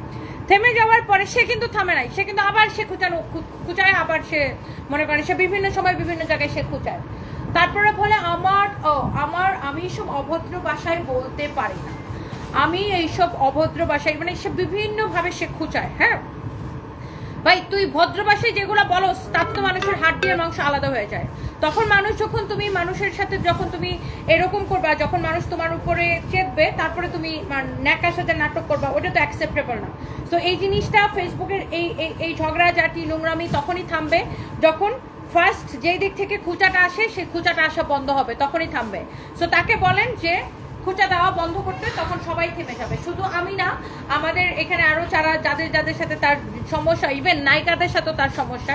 [SPEAKER 1] থেমে যাওয়ার পরে সে কিন্তু থামে নাই, সে কিন্তু আবার সে খুঁচায়, আবার সে মনে করেন সে বিভিন্ন সময় বিভিন্ন জায়গায় সে খুঁচায়, তারপরে বলে আমি এইসব অভদ্র ভাষায় বলতে পারি না, আমি এইসব অভদ্র ভাষায়, মানে সে বিভিন্নভাবে সে খুঁচায়। হ্যাঁ, ভাই তুই ভদ্র ভাষায় যেগুলো বলস তার তো মানুষের হাড্ডির মাংস আলাদা হয়ে যায়। তখন মানুষ যখন তুমি মানুষের সাথে যখন তুমি এরকম করবা, যখন মানুষ তোমার উপরে চেপবে, তারপরে তুমি ন্যাকার সাথে নাটক করবা, ওটা তো অ্যাকসেপ্টেবল না। তো এই জিনিসটা ফেসবুকের এই ঝগড়াঝাটি নোংরামি তখনই থামবে যখন ফার্স্ট যেই দিক থেকে খুঁচাটা আসে সেই খুঁচাটা আসা বন্ধ হবে, তখনই থামবে। সো তাকে বলেন যে খুঁচা দেওয়া বন্ধ করতে, তখন সবাই থেমে যাবে। শুধু আমি না, আমাদের এখানে আরো যাদের সাথে তার সমস্যা, ইভেন নায়িকাদের সাথেও তার সমস্যা,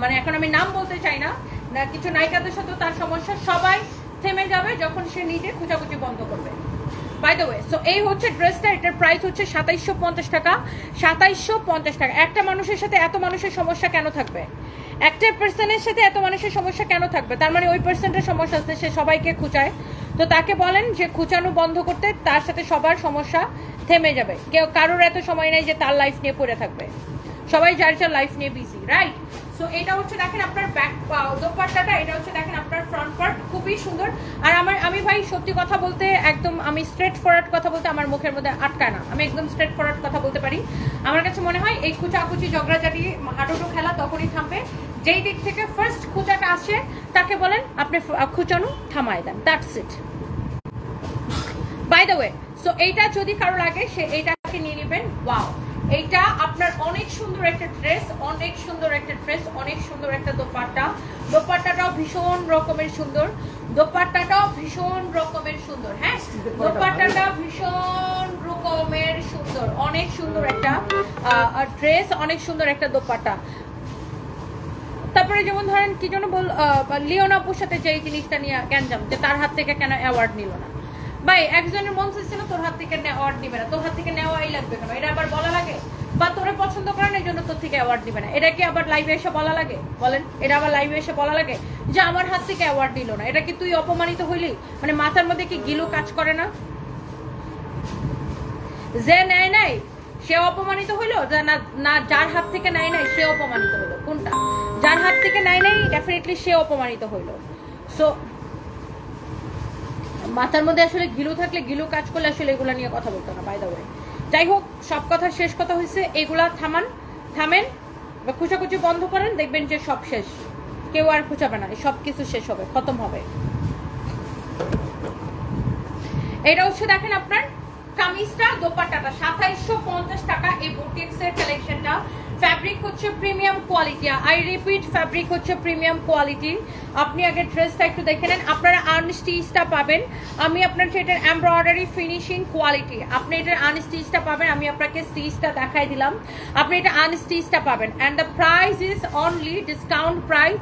[SPEAKER 1] মানে এখন আমি নাম বলতে চাই না, কিছু নায়িকাদের সাথেও তার সমস্যা, সবাই থেমে যাবে যখন সে নিজে খুঁচাখুচি বন্ধ করবে। বাই দ্য ওয়ে, সো এই হচ্ছে ড্রেসটা, এটার প্রাইস হচ্ছে 2750 টাকা। 2750 টাকা। একটা মানুষের সাথে এত মানুষের সমস্যা কেন থাকবে? একটা পার্সনের সাথে এত মানুষের সমস্যা কেন থাকবে? তার মানে ওই পার্সনটার সমস্যা আছে, সে সবাইকে খুঁচায়। তো তাকে বলেন যে খুঁচানো বন্ধ করতে, তার সাথে সবার সমস্যা থেমে যাবে। কারোর এত সময় নেই যে তার লাইফ নিয়ে পড়ে থাকবে, সবাই যার যার লাইফ নিয়ে বিজি, রাইট? সো এটা হচ্ছে দেখেন আপনার ব্যাক দোপাট্টাটা, এটা হচ্ছে দেখেন আপনার ফ্রন্ট পার্ট, খুবই সুন্দর। আর আমি ভাই সত্যি কথা বলতে একদম আমি স্ট্রেট ফরওয়ার্ড কথা বলতে আমার মুখের মধ্যে আটকায় না, আমি একদম স্ট্রেট ফরওয়ার্ড কথা বলতে পারি। আমার কাছে মনে হয় এই খুচাখুচি ঝগড়াঝাটি হাডুডু খেলা তখনই থামবে যেই দিক থেকে ফার্স্ট খুচাটা আসে, তাকে বলেন আপনি খুচানো থামায় দেন, that's it. By the way, so এইটা যদি কারো লাগে সে এইটাকে নিয়ে নেবেন। ওয়াও, এইটা আপনার অনেক সুন্দর একটা ড্রেস, অনেক সুন্দর একটা ড্রেস, অনেক সুন্দর একটা দোপাট্টা। দোপাট্টাটাও ভীষণ রকমের সুন্দর, দোপাট্টাটাও ভীষণ রকমের সুন্দর। হ্যাঁ, দোপাট্টাটা ভীষণ রকমের সুন্দর, অনেক সুন্দর একটা ড্রেস, অনেক সুন্দর একটা দোপাট্টা। তারপরে যেমন ধরেন কি যেন লিওন আপুর সাথে যে জিনিসটা নিয়ে গ্যাঞ্জাম, যে তার হাত থেকে কেন অ্যাওয়ার্ড নিল না। ভাই একজনের মন চাইছিল তোর হাত থেকে অ্যাওয়ার্ড নিবে না, তোর হাত থেকে নেওয়াই লাগবে কেন? এটা আবার বলা লাগে? বা তোরে পছন্দ করেন এই জন্য তোর থেকে অ্যাওয়ার্ড দিবে না, এটা কি আবার লাইভে এসে বলা লাগে? বলেন, এটা আবার লাইভে এসে বলা লাগে যে আমার হাত থেকে অ্যাওয়ার্ড দিল না? এটা কি তুই অপমানিত হইলি? মানে মাথার মধ্যে কি গিলু কাজ করে না? যে নেয় নাই সে অপমানিত হইলো, না যার হাত থেকে নেয় নাই সে অপমানিত হইলো? কোনটা? যার হাত থেকে নেয় নাই ডেফিনেটলি সে অপমানিত হইলো। সো মাথার মধ্যে আসলে গিলু থাকলে, গিলু কাজ করলে আসলে এগুলা নিয়ে কথা বলতো না। বাই দ্য ওয়ে, যাই হোক, সব কথা শেষ কথা হয়েছে, এগুলা থামেন বা খুচাখুচি বন্ধ করেন, দেখবেন যে সব শেষ, কেউ আর খুচাবে না, সব কিছু শেষ হবে, খতম হবে। এটা হচ্ছে দেখেন আপনার কামিজটা, দোপাট্টাটা 2750 টাকা। এই বুটিক্সের কালেকশনটা, ফ্যাব্রিক হচ্ছে premium quality, I repeat fabric হচ্ছে প্রিমিয়াম কোয়ালিটি। আপনি আগে ড্রেসটা একটু দেখে নেন, আপনারা আনস্টিচটা পাবেন, আমি আপনার সেটার এমব্রয়ডারি ফিনিশিং কোয়ালিটি, আপনি এটার আনস্টিচটা পাবেন, আমি আপনাকে স্টিচটা দেখাই দিলাম, আপনি এটা আনস্টিচটা পাবেন। And the price is only discount price,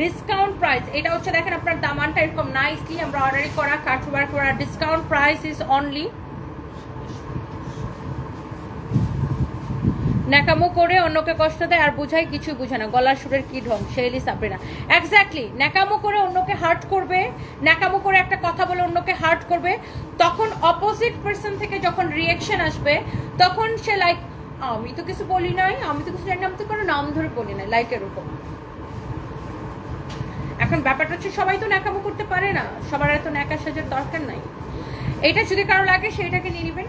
[SPEAKER 1] discount price. এটা হচ্ছে দেখেন আপনার দামানটা এরকম নাইসলি এমব্রয়ডারি করা, কাট ওয়ার্ক করা। ডিসকাউন্ট প্রাইস ইজ অনলি, ন্যাকামো করে অন্যকে কষ্ট দেয় আর বুঝাই কিছু বুঝে না, গলার সুরের কি ঢং, শেলি সাবরিনা। এক্স্যাক্টলি, ন্যাকামো করে অন্যকে হার্ট করবে, ন্যাকামো করে একটা কথা বলে অন্যকে হার্ট করবে, তখন অপোজিট পার্সন থেকে যখন রিয়েকশন আসবে তখন সে লাইক আমি তো কিছু বলি নাই, আমি তো কিছু জানি না, আমি তো কোনো নাম ধরে বলি নাই, লাইক এরকম। এখন ব্যাপারটা হচ্ছে সবাই তো ন্যাকামো করতে পারে না, সবার এত ন্যাকা সাজার দরকার নাই। এটা যদি কারো লাগে সেইটাকে নিয়ে নেবেন।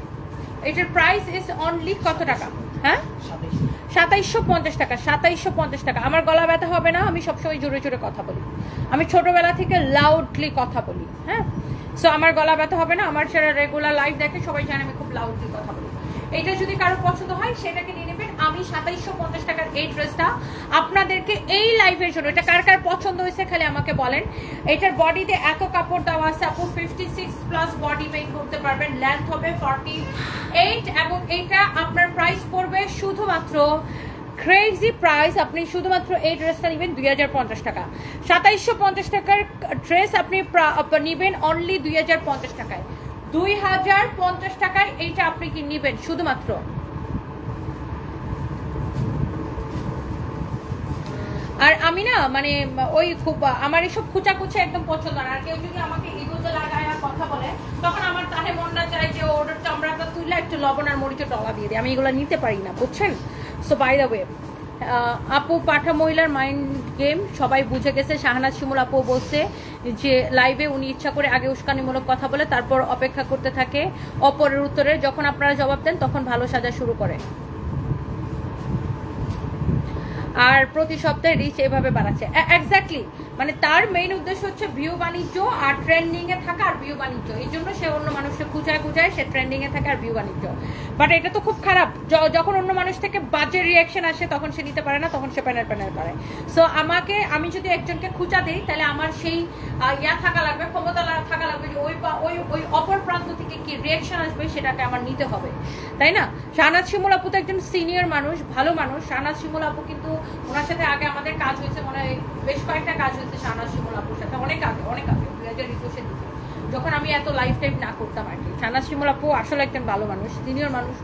[SPEAKER 1] এটার প্রাইস ইজ অনলি কত টাকা? হ্যাঁ, 2750 টাকা। 2750 টাকা। আমার গলা ব্যথা হবে না, আমি সবসময় জোরে জোরে কথা বলি, আমি ছোটবেলা থেকে লাউডলি কথা বলি। হ্যাঁ, সো আমার গলা ব্যথা হবে না, আমার যারা রেগুলার লাইভ দেখে সবাই জানে আমি খুব লাউডলি কথা বলি। এটা যদি কারো পছন্দ হয় সেটাকে নিয়ে নেবেন। আমি 2750 টাকার এই ড্রেসটা আপনাদেরকে এই লাইভের জন্য, এটা কার কার পছন্দ হয়েছে খালি আমাকে বলেন। এটার বডিতে এত কাপড় দেওয়া আছে, আপু 56 প্লাস বডি মেক করতে পারবেন, লেন্থ হবে 48, এবং এইটা আপনার প্রাইস পড়বে শুধুমাত্র ক্রেজি প্রাইস, আপনি শুধুমাত্র এই ড্রেসটা নেবেন 2050 টাকা। 2750 টাকার ড্রেস আপনি নেবেন অনলি 2050 টাকায়। 2050 টাকায় এইটা আপনি কি নেবেন শুধুমাত্র। আর আমি না মানে ওই খুব আমার এসব খুচাকুচি একদম পছন্দ না। আর কেউ যদি আমাকে ইগোতে লাগায় আর কথা বলে তখন আমার তাহে মনটা চায় যে ওর চামড়াটা তুললে একটু লবণ আর মরিচের ডলা দিয়ে দিই, আমি এগুলো নিতে পারি না, বুঝছেন। সো বাই দ্য ওয়ে, আপু পাঠা মহিলার মাইন্ড গেম সবাই বুঝে গেছে। শাহনাজ শিমুল আপু বলছে যে লাইভে উনি ইচ্ছা করে আগে উস্কানিমূলক কথা বলে তারপর অপেক্ষা করতে থাকে অপরের উত্তরে, যখন আপনারা জবাব দেন তখন ভালো সাজা শুরু করে। আর প্রতি সপ্তাহে রিচ এভাবে বাড়াচ্ছে। এক্স্যাক্টলি, মানে তার মেইন উদ্দেশ্য হচ্ছে ভিউ বাণিজ্য আর ট্রেন্ডিংয়ে থাকা আর ভিউ বাণিজ্য। এই জন্য সে অন্য মানুষকে খুঁজায় সে ট্রেন্ডিংয়ে থাকে আর ভিউ বাণিজ্য। বাট এটা তো খুব খারাপ, যখন অন্য মানুষ থেকে বাজে রিয়াকশন আসে তখন সে নিতে পারে না, তখন সে প্যানেল করে। সো আমি যদি একজনকে খুঁজা দিই তাহলে আমার সেই থাকা লাগবে, ক্ষমতা থাকা লাগবে যে ওই অপর প্রান্ত থেকে কি রিয়াকশন আসবে সেটাকে আমার নিতে হবে, তাই না? শাহনাজ শিমুল আপু তো একজন সিনিয়র মানুষ, ভালো মানুষ। শাহনাজ শিমুল আপু কিন্তু ওনার সাথে আগে আমাদের কাজ হয়েছে, মনে হয় বেশ কয়েকটা কাজ হয়েছে শাহনাজ শিমুল আপুর সাথে, অনেক আগে 2021-এর দিকে, যখন আমি এত লাইফ টাইম না করতাম আর কি। শাহনাজ শিমুল আপু আসলে একজন ভালো মানুষ, সিনিয়র মানুষ,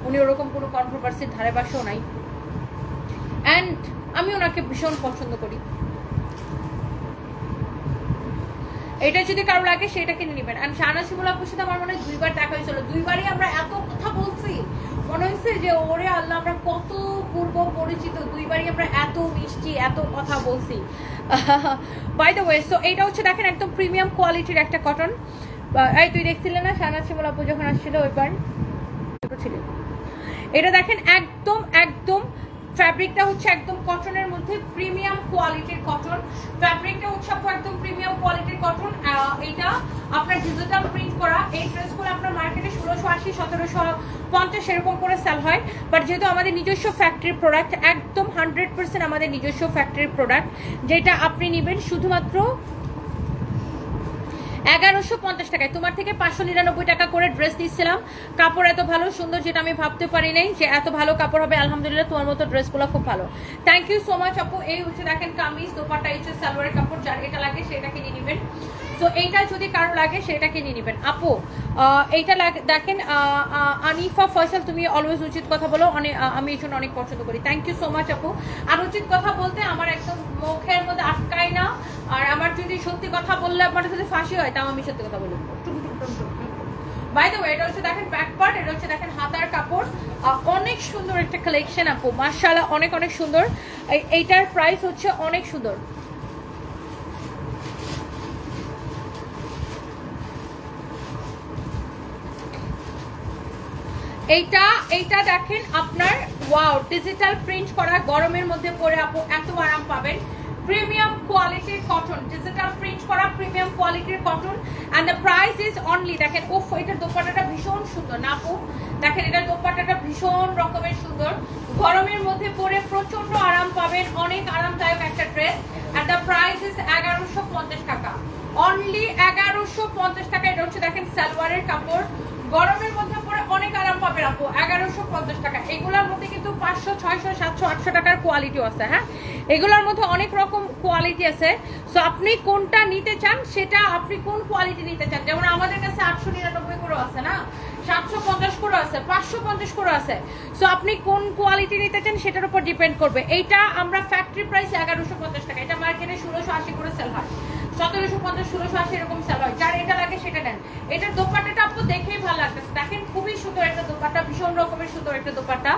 [SPEAKER 1] উনি ওরকম কোনো কন্ট্রোভার্সির ধারে বাসেও নাই। অ্যান্ড আমি ওনাকে ভীষণ পছন্দ করি। এটা যদি কারো লাগে সেটা কিনে নেবেন। আর শাহনাজ শিমুল আপুর সাথে আমার মনে হয় 2বার দেখা হয়েছিল, 2বারই আমরা এত কথা বলছি, মনে হয়েছে যে ওরে আল্লাহ আমরা কত পূর্ব পরিচিত, 2বারই আমরা এত মিষ্টি এত কথা বলছি। বাই দ্য ওয়ে, সো এইটা হচ্ছে দেখেন একদম প্রিমিয়াম কোয়ালিটির একটা কটন। এই তুই দেখছিলে না শাহনাজ শিমুল আপু যখন আসছিল ওইবার ছিল, এটা দেখেন একদম ফ্যাব্রিকটা হচ্ছে একদম কটনের মধ্যে প্রিমিয়াম কোয়ালিটির কটন। ফ্যাব্রিকটা হচ্ছে একদম প্রিমিয়াম কোয়ালিটির কটন। এটা আপনার ডিজিটাল প্রিন্ট করা। এই ড্রেসগুলো আপনার মার্কেটে 1680, 1750 এরকম করে সেল হয়। বাট যেহেতু আমাদের নিজস্ব ফ্যাক্টরি প্রোডাক্ট, একদম 100% আমাদের নিজস্ব ফ্যাক্টরি প্রোডাক্ট, যেটা আপনি নেবেন শুধুমাত্র 1150 টাকায়। তোমার থেকে 599 টাকা করে ড্রেস নিচ্ছিলাম, কাপড় এত ভালো সুন্দর যেটা আমি ভাবতে পারি নাই যে এত ভালো কাপড় হবে। আলহামদুলিল্লাহ, তোমার মতো ড্রেসগুলো খুব ভালো। থ্যাংক ইউ সো মাচ আপু। এই হচ্ছে দেখেন কামিজ, দোপাট্টা, হচ্ছে সালোয়ারের কাপড়, যার এটা লাগে সেটা কিনে নেবেন। সো এইটা যদি কারো লাগে সেটা কিনে নেবেন আপু। এইটা দেখেন আনিফা ফয়সাল, তুমি অলওয়েজ উচিত কথা বলো, আমি এই জন্য অনেক পছন্দ করি। থ্যাংক ইউ সো মাচ আপু। আর উচিত কথা বলতে আমার একদম মুখের মধ্যে আটকায় না, আর আমার যদি সত্যি কথা বললে আমার যদি ফাঁসি হয় তাও আমি সত্যি কথা বলি। বাই দ্য ওয়ে, এটা হচ্ছে দেখেন ব্যাক পার্ট, এটা হচ্ছে দেখেন হাতার কাপড়। অনেক সুন্দর একটা কালেকশন আপু, মাশাআল্লাহ, অনেক সুন্দর। এইটার প্রাইস হচ্ছে অনেক সুন্দর। এইটা দেখেন আপনার ওয়াও, ডিজিটাল প্রিন্ট করা, গরমের মধ্যে পরে আপু এত আরাম পাবেন। প্রিমিয়াম কোয়ালিটির কটন, ডিজিটাল প্রিন্ট করা প্রিমিয়াম কোয়ালিটির cotton. And the price is only, দেখেন উফ, এটার দোপাট্টাটা ভীষণ সুন্দর না আপু? দেখেন এটার দোপাট্টাটা ভীষণ রকমের সুন্দর, গরমের মধ্যে পরে প্রচন্ড আরাম পাবেন, অনেক আরামদায়ক একটা dress. And the price is 1150 টাকা, অনলি 1150 টাকা। এটা হচ্ছে দেখেন সালোয়ারের কাপড়, গরমের মধ্যে পরে অনেক আরাম পাবেন আপু, 1150 টাকা। এগুলোর মধ্যে কিন্তু 500, 600, 700, 800 টাকার কোয়ালিটিও আছে। হ্যাঁ, এগুলোর মধ্যে অনেক রকম কোয়ালিটি আছে। সো আপনি কোনটা নিতে চান, সেটা আপনি কোন কোয়ালিটি নিতে চান। যেমন আমাদের কাছে 899 করে আছে না, 750 করে আছে, 550 করে আছে। সো আপনি কোন কোয়ালিটি নিতে চান সেটার উপর ডিপেন্ড করবে। এইটা আমরা ফ্যাক্টরি প্রাইস 1150 টাকা, এটা মার্কেটে 1680 করে সেল হয়, 1750, 1680 এরকম সেল হয়। যার এটা লাগে সেটা নেন। এটার দোপাট্টাটা আপু দেখেই ভালো লাগতেছে, দেখেন খুবই সুন্দর একটা দোপাট্টা, ভীষণ রকমের সুন্দর একটা দোপাট্টা।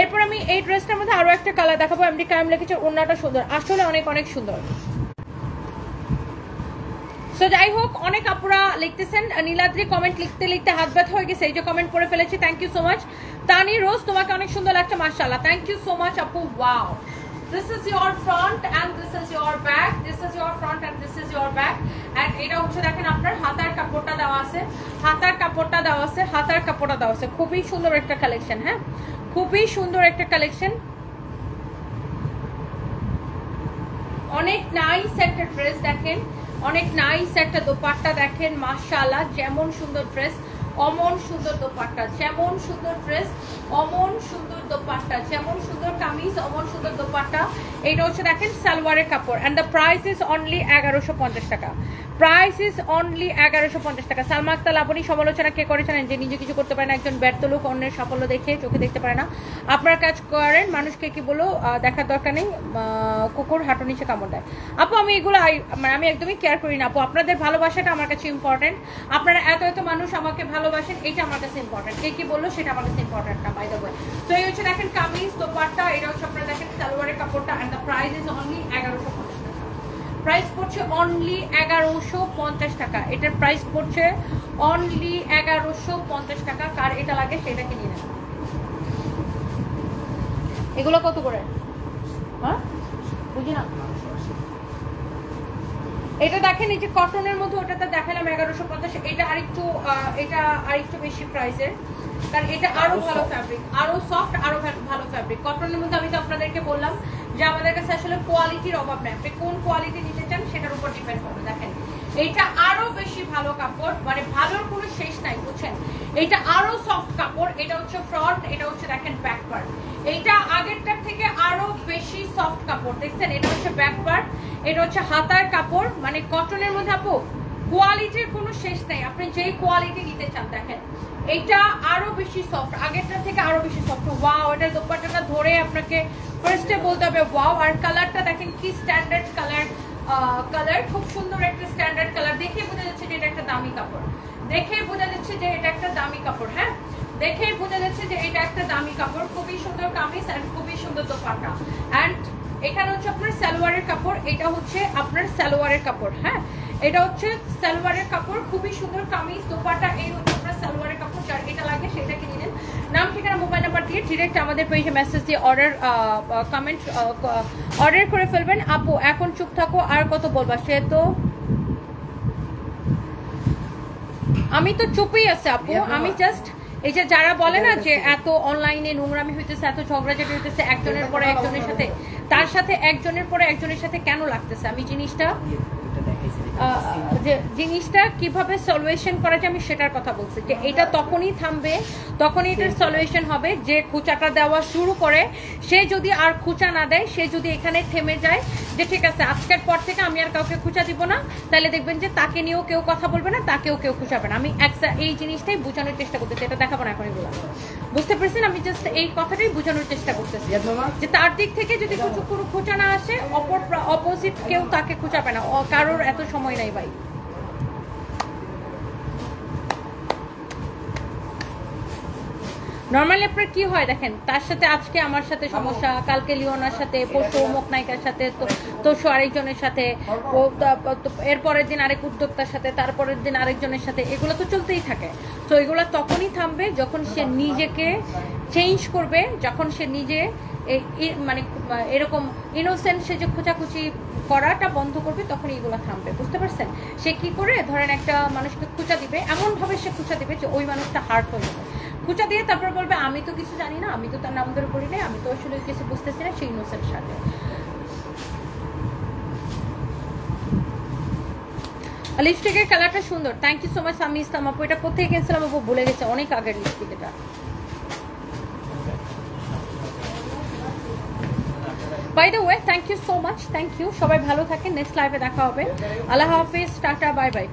[SPEAKER 1] এরপর আমি এই ড্রেসটার মধ্যে আরো একটা কালার দেখাবো। এমডি কায়েম লিখেছে ওড়নাটা সুন্দর, আসলে অনেক সুন্দর। সো যাই হোক, অনেক আপুরা লিখতেছেন। নীলাদ্রি কমেন্ট লিখতে হাত ব্যথা হয়ে গেছে, এই যে কমেন্ট করে ফেলেছি। Thank you so much. Tani Rose, তোমাকে অনেক সুন্দর লাগছে, মাশাআল্লাহ। থ্যাংক ইউ সো মাচ আপু। Wow, this is your front and this is your back, this is your front and this is your back। and এটা হচ্ছে দেখেন আপনার হাতার কাপড়টা দেওয়া আছে, হাতার কাপড়টা দেওয়া আছে, হাতার কাপড়টা দেওয়া আছে। খুবই সুন্দর একটা কালেকশন। হ্যাঁ, খুবই সুন্দর একটা কালেকশন, অনেক নাইস একটা ড্রেস। দেখেন অনেক নাইস একটা দোপাট্টা, দেখেন মাশাআল্লাহ, যেমন সুন্দর ড্রেস অমন সুন্দর দোপাট্টা, যেমন সুন্দর ড্রেস অমন সুন্দর দোপাট্টা, যেমন সুন্দর কামিজ অমন সুন্দর দোপাট্টা। এটা হচ্ছে দেখেন সালোয়ারের কাপড়। And the price is only 1150 টাকা, প্রাইস ইজ অনলি 1150 টাকা। সালমা আক্তার লাবণী, সমালোচনা কে করে জানেন? যে নিজে কিছু করতে পারে না, একজন ব্যর্থ লোক অন্যের সাফল্য দেখে চোখে দেখতে পারে না। আপনার কাজ করেন, মানুষকে কি বলো দেখার দরকার নেই, কুকুর হাঁটু নিচে কামড় দেয়। আপু আমি এগুলো আমি একদমই কেয়ার করি না আপু, আপনাদের ভালোবাসাটা আমার কাছে ইম্পর্টেন্ট। আপনারা এত মানুষ আমাকে ভালোবাসেন, এটা আমার কাছে ইম্পর্টেন্ট। কে কি বললো সেটা আমার কাছে ইম্পর্টেন্ট না, বাই দ্য ওয়ে। তো এই হচ্ছে দেখেন কামিজ, দোপাট্টা, এটা হচ্ছে আপনারা দেখেন সালোয়ারের কাপড়টা। And the price is only 1150 টাকা, প্রাইস পড়ছে অনলি 1150 টাকা। এটার প্রাইস পড়ছে অনলি 1150 টাকা। কার এটা লাগে সেটা কিনে নেন। এগুলো কত করে? হ্যাঁ বুঝি না। এটা দেখেন এই যে কটনের মধ্যে, ওটাতে দেখালাম 1150, এটা আরেকটু বেশি প্রাইসের, কারণ এটা আরো ভালো ফ্যাব্রিক, আরো সফট, আরো ভালো ফ্যাব্রিক। কটনের মধ্যে আমি তো আপনাদেরকে বললাম যে আমাদের কাছে আসলে কোয়ালিটির অভাব নেই, আপনি কোন কোয়ালিটি নিতে চান সেটার উপর ডিপেন্ড করবে। দেখেন এটা আরো বেশি ভালো কাপড়, মানে ভালোর কোনো শেষ নাই, বুঝছেন? এটা আরো সফট কাপড়, এটা হচ্ছে ফ্রন্ট, এটা হচ্ছে দেখেন ব্যাক পার্ট, এইটা আগেরটার থেকে আরো বেশি সফট কাপড়, দেখছেন? এটা হচ্ছে ব্যাক পার্ট, এটা হচ্ছে হাতার কাপড়, মানে কটনের মধ্যে আপু কোয়ালিটির কোনো শেষ নেই, আপনি যেই কোয়ালিটি নিতে চান। দেখেন এটা আরো বেশি সফট, আগেরটার থেকে আরো বেশি সফট। ওয়াও, এটার দোপাট্টাটা ধরে আপনাকে ফার্স্টে বলতে হবে ওয়াও। আর কালারটা দেখেন কি স্ট্যান্ডার্ড কালার, খুব সুন্দর একটা স্ট্যান্ডার্ড কালার। দেখে বোঝা যাচ্ছে যে এটা একটা দামি কাপড়, দেখে বোঝা যাচ্ছে যে এটা একটা দামি কাপড়, হ্যাঁ দেখে বোঝা যাচ্ছে যে এটা একটা দামি কাপড়। খুবই সুন্দর কামিজ আর খুবই সুন্দর দোপাট্টা। অ্যান্ড এখানে হচ্ছে আপনার সালোয়ারের কাপড়, এটা হচ্ছে আপনার সালোয়ারের কাপড়, হ্যাঁ এটা হচ্ছে সালোয়ারের কাপড়, খুবই সুন্দর কামিজ দোপাট্টা। এই হচ্ছে আপনার সালোয়ারের কাপড়, যার এটা লাগে সেটা কিনে নেন। নাম ঠিকানা মোবাইল নাম্বার দিয়ে ডিরেক্ট আমাদের পেজে মেসেজ দিয়ে অর্ডার করে ফেলবেন। আপু এখন চুপ থাকো, আর কত বলবা? সে তো আমি তো চুপই আছে আপু, আমি জাস্ট এই যে যারা বলে না যে এত অনলাইনে নোংরামি হইতেছে, এত ঝগড়াঝাটি হইতেছে একজনের পরে একজনের সাথে, তার সাথে একজনের পরে একজনের সাথে কেন লাগতেছে, আমি জিনিসটা কিভাবে সলিউশন করা যায় আমি সেটার কথা বলছি। যে এটা তখনই থামবে, তখনই এটার সলিউশন হবে যে খুচাটা দেওয়া শুরু করে, সে যদি আর খুচা না দেয়, সে যদি এখানে থেমে যায় যে ঠিক আছে আজকের পর থেকে আমি আর কাউকে খুচা দিব না, তাহলে দেখবেন যে তাকে নিয়েও কেউ কথা বলবে না, তাকেও কেউ খুচাবে না। আমি এই জিনিসটাই বোঝানোর চেষ্টা করতেছি, এটা দেখাবো না এখন এগুলো, বুঝতে পারছেন? আমি জাস্ট এই কথাটাই বোঝানোর চেষ্টা করতেছি যে তার দিক থেকে যদি কোনো খুচা না আসে, অপোজিট কেউ তাকে খুচাবে না, কারোর এত সময় নাই ভাই। নর্মালি আপনার কি হয় দেখেন, তার সাথে আজকে আমার সাথে সমস্যা, কালকে লিওনার সাথে, পরশু অমুক নায়িকার সাথে, তরশু আরেকজনের সাথে, এরপরের দিন আরেক উদ্যোক্তার সাথে, তারপরের দিন আরেকজনের সাথে, এগুলো তো চলতেই থাকে। তো এগুলো তখনই থামবে যখন সে নিজেকে চেঞ্জ করবে, যখন সে নিজে মানে এরকম ইনোসেন্ট সে যে খোঁচাখুচি করাটা বন্ধ করবে, তখন এইগুলো থামবে, বুঝতে পারছেন? সে কি করে ধরেন একটা মানুষকে খুঁচা দিবে, এমনভাবে সে খুঁচা দিবে যে ওই মানুষটা হার্ট হয়ে যাবে, খুঁচা দিয়ে তারপর বলবে আমি তো কিছু জানি না, আমি তো তার নাম ধরে পড়ি নাই, আমি তো আসলে কিছু বুঝতেছি না, সেই ইনোসেন্ট সাথে। লিপস্টিকের কালারটা সুন্দর, থ্যাংক ইউ সো মাচ। আমি ইসলাম আপু, এটা কোথায় কিনছিলাম আপু ভুলে গেছে, অনেক আগের লিপস্টিক এটা। By the way thank you so much, thank you. সবাই ভালো থাকেন, নেক্সট লাইভে দেখা হবে। আল্লাহ হাফিজ, টাটা, বাই বাই।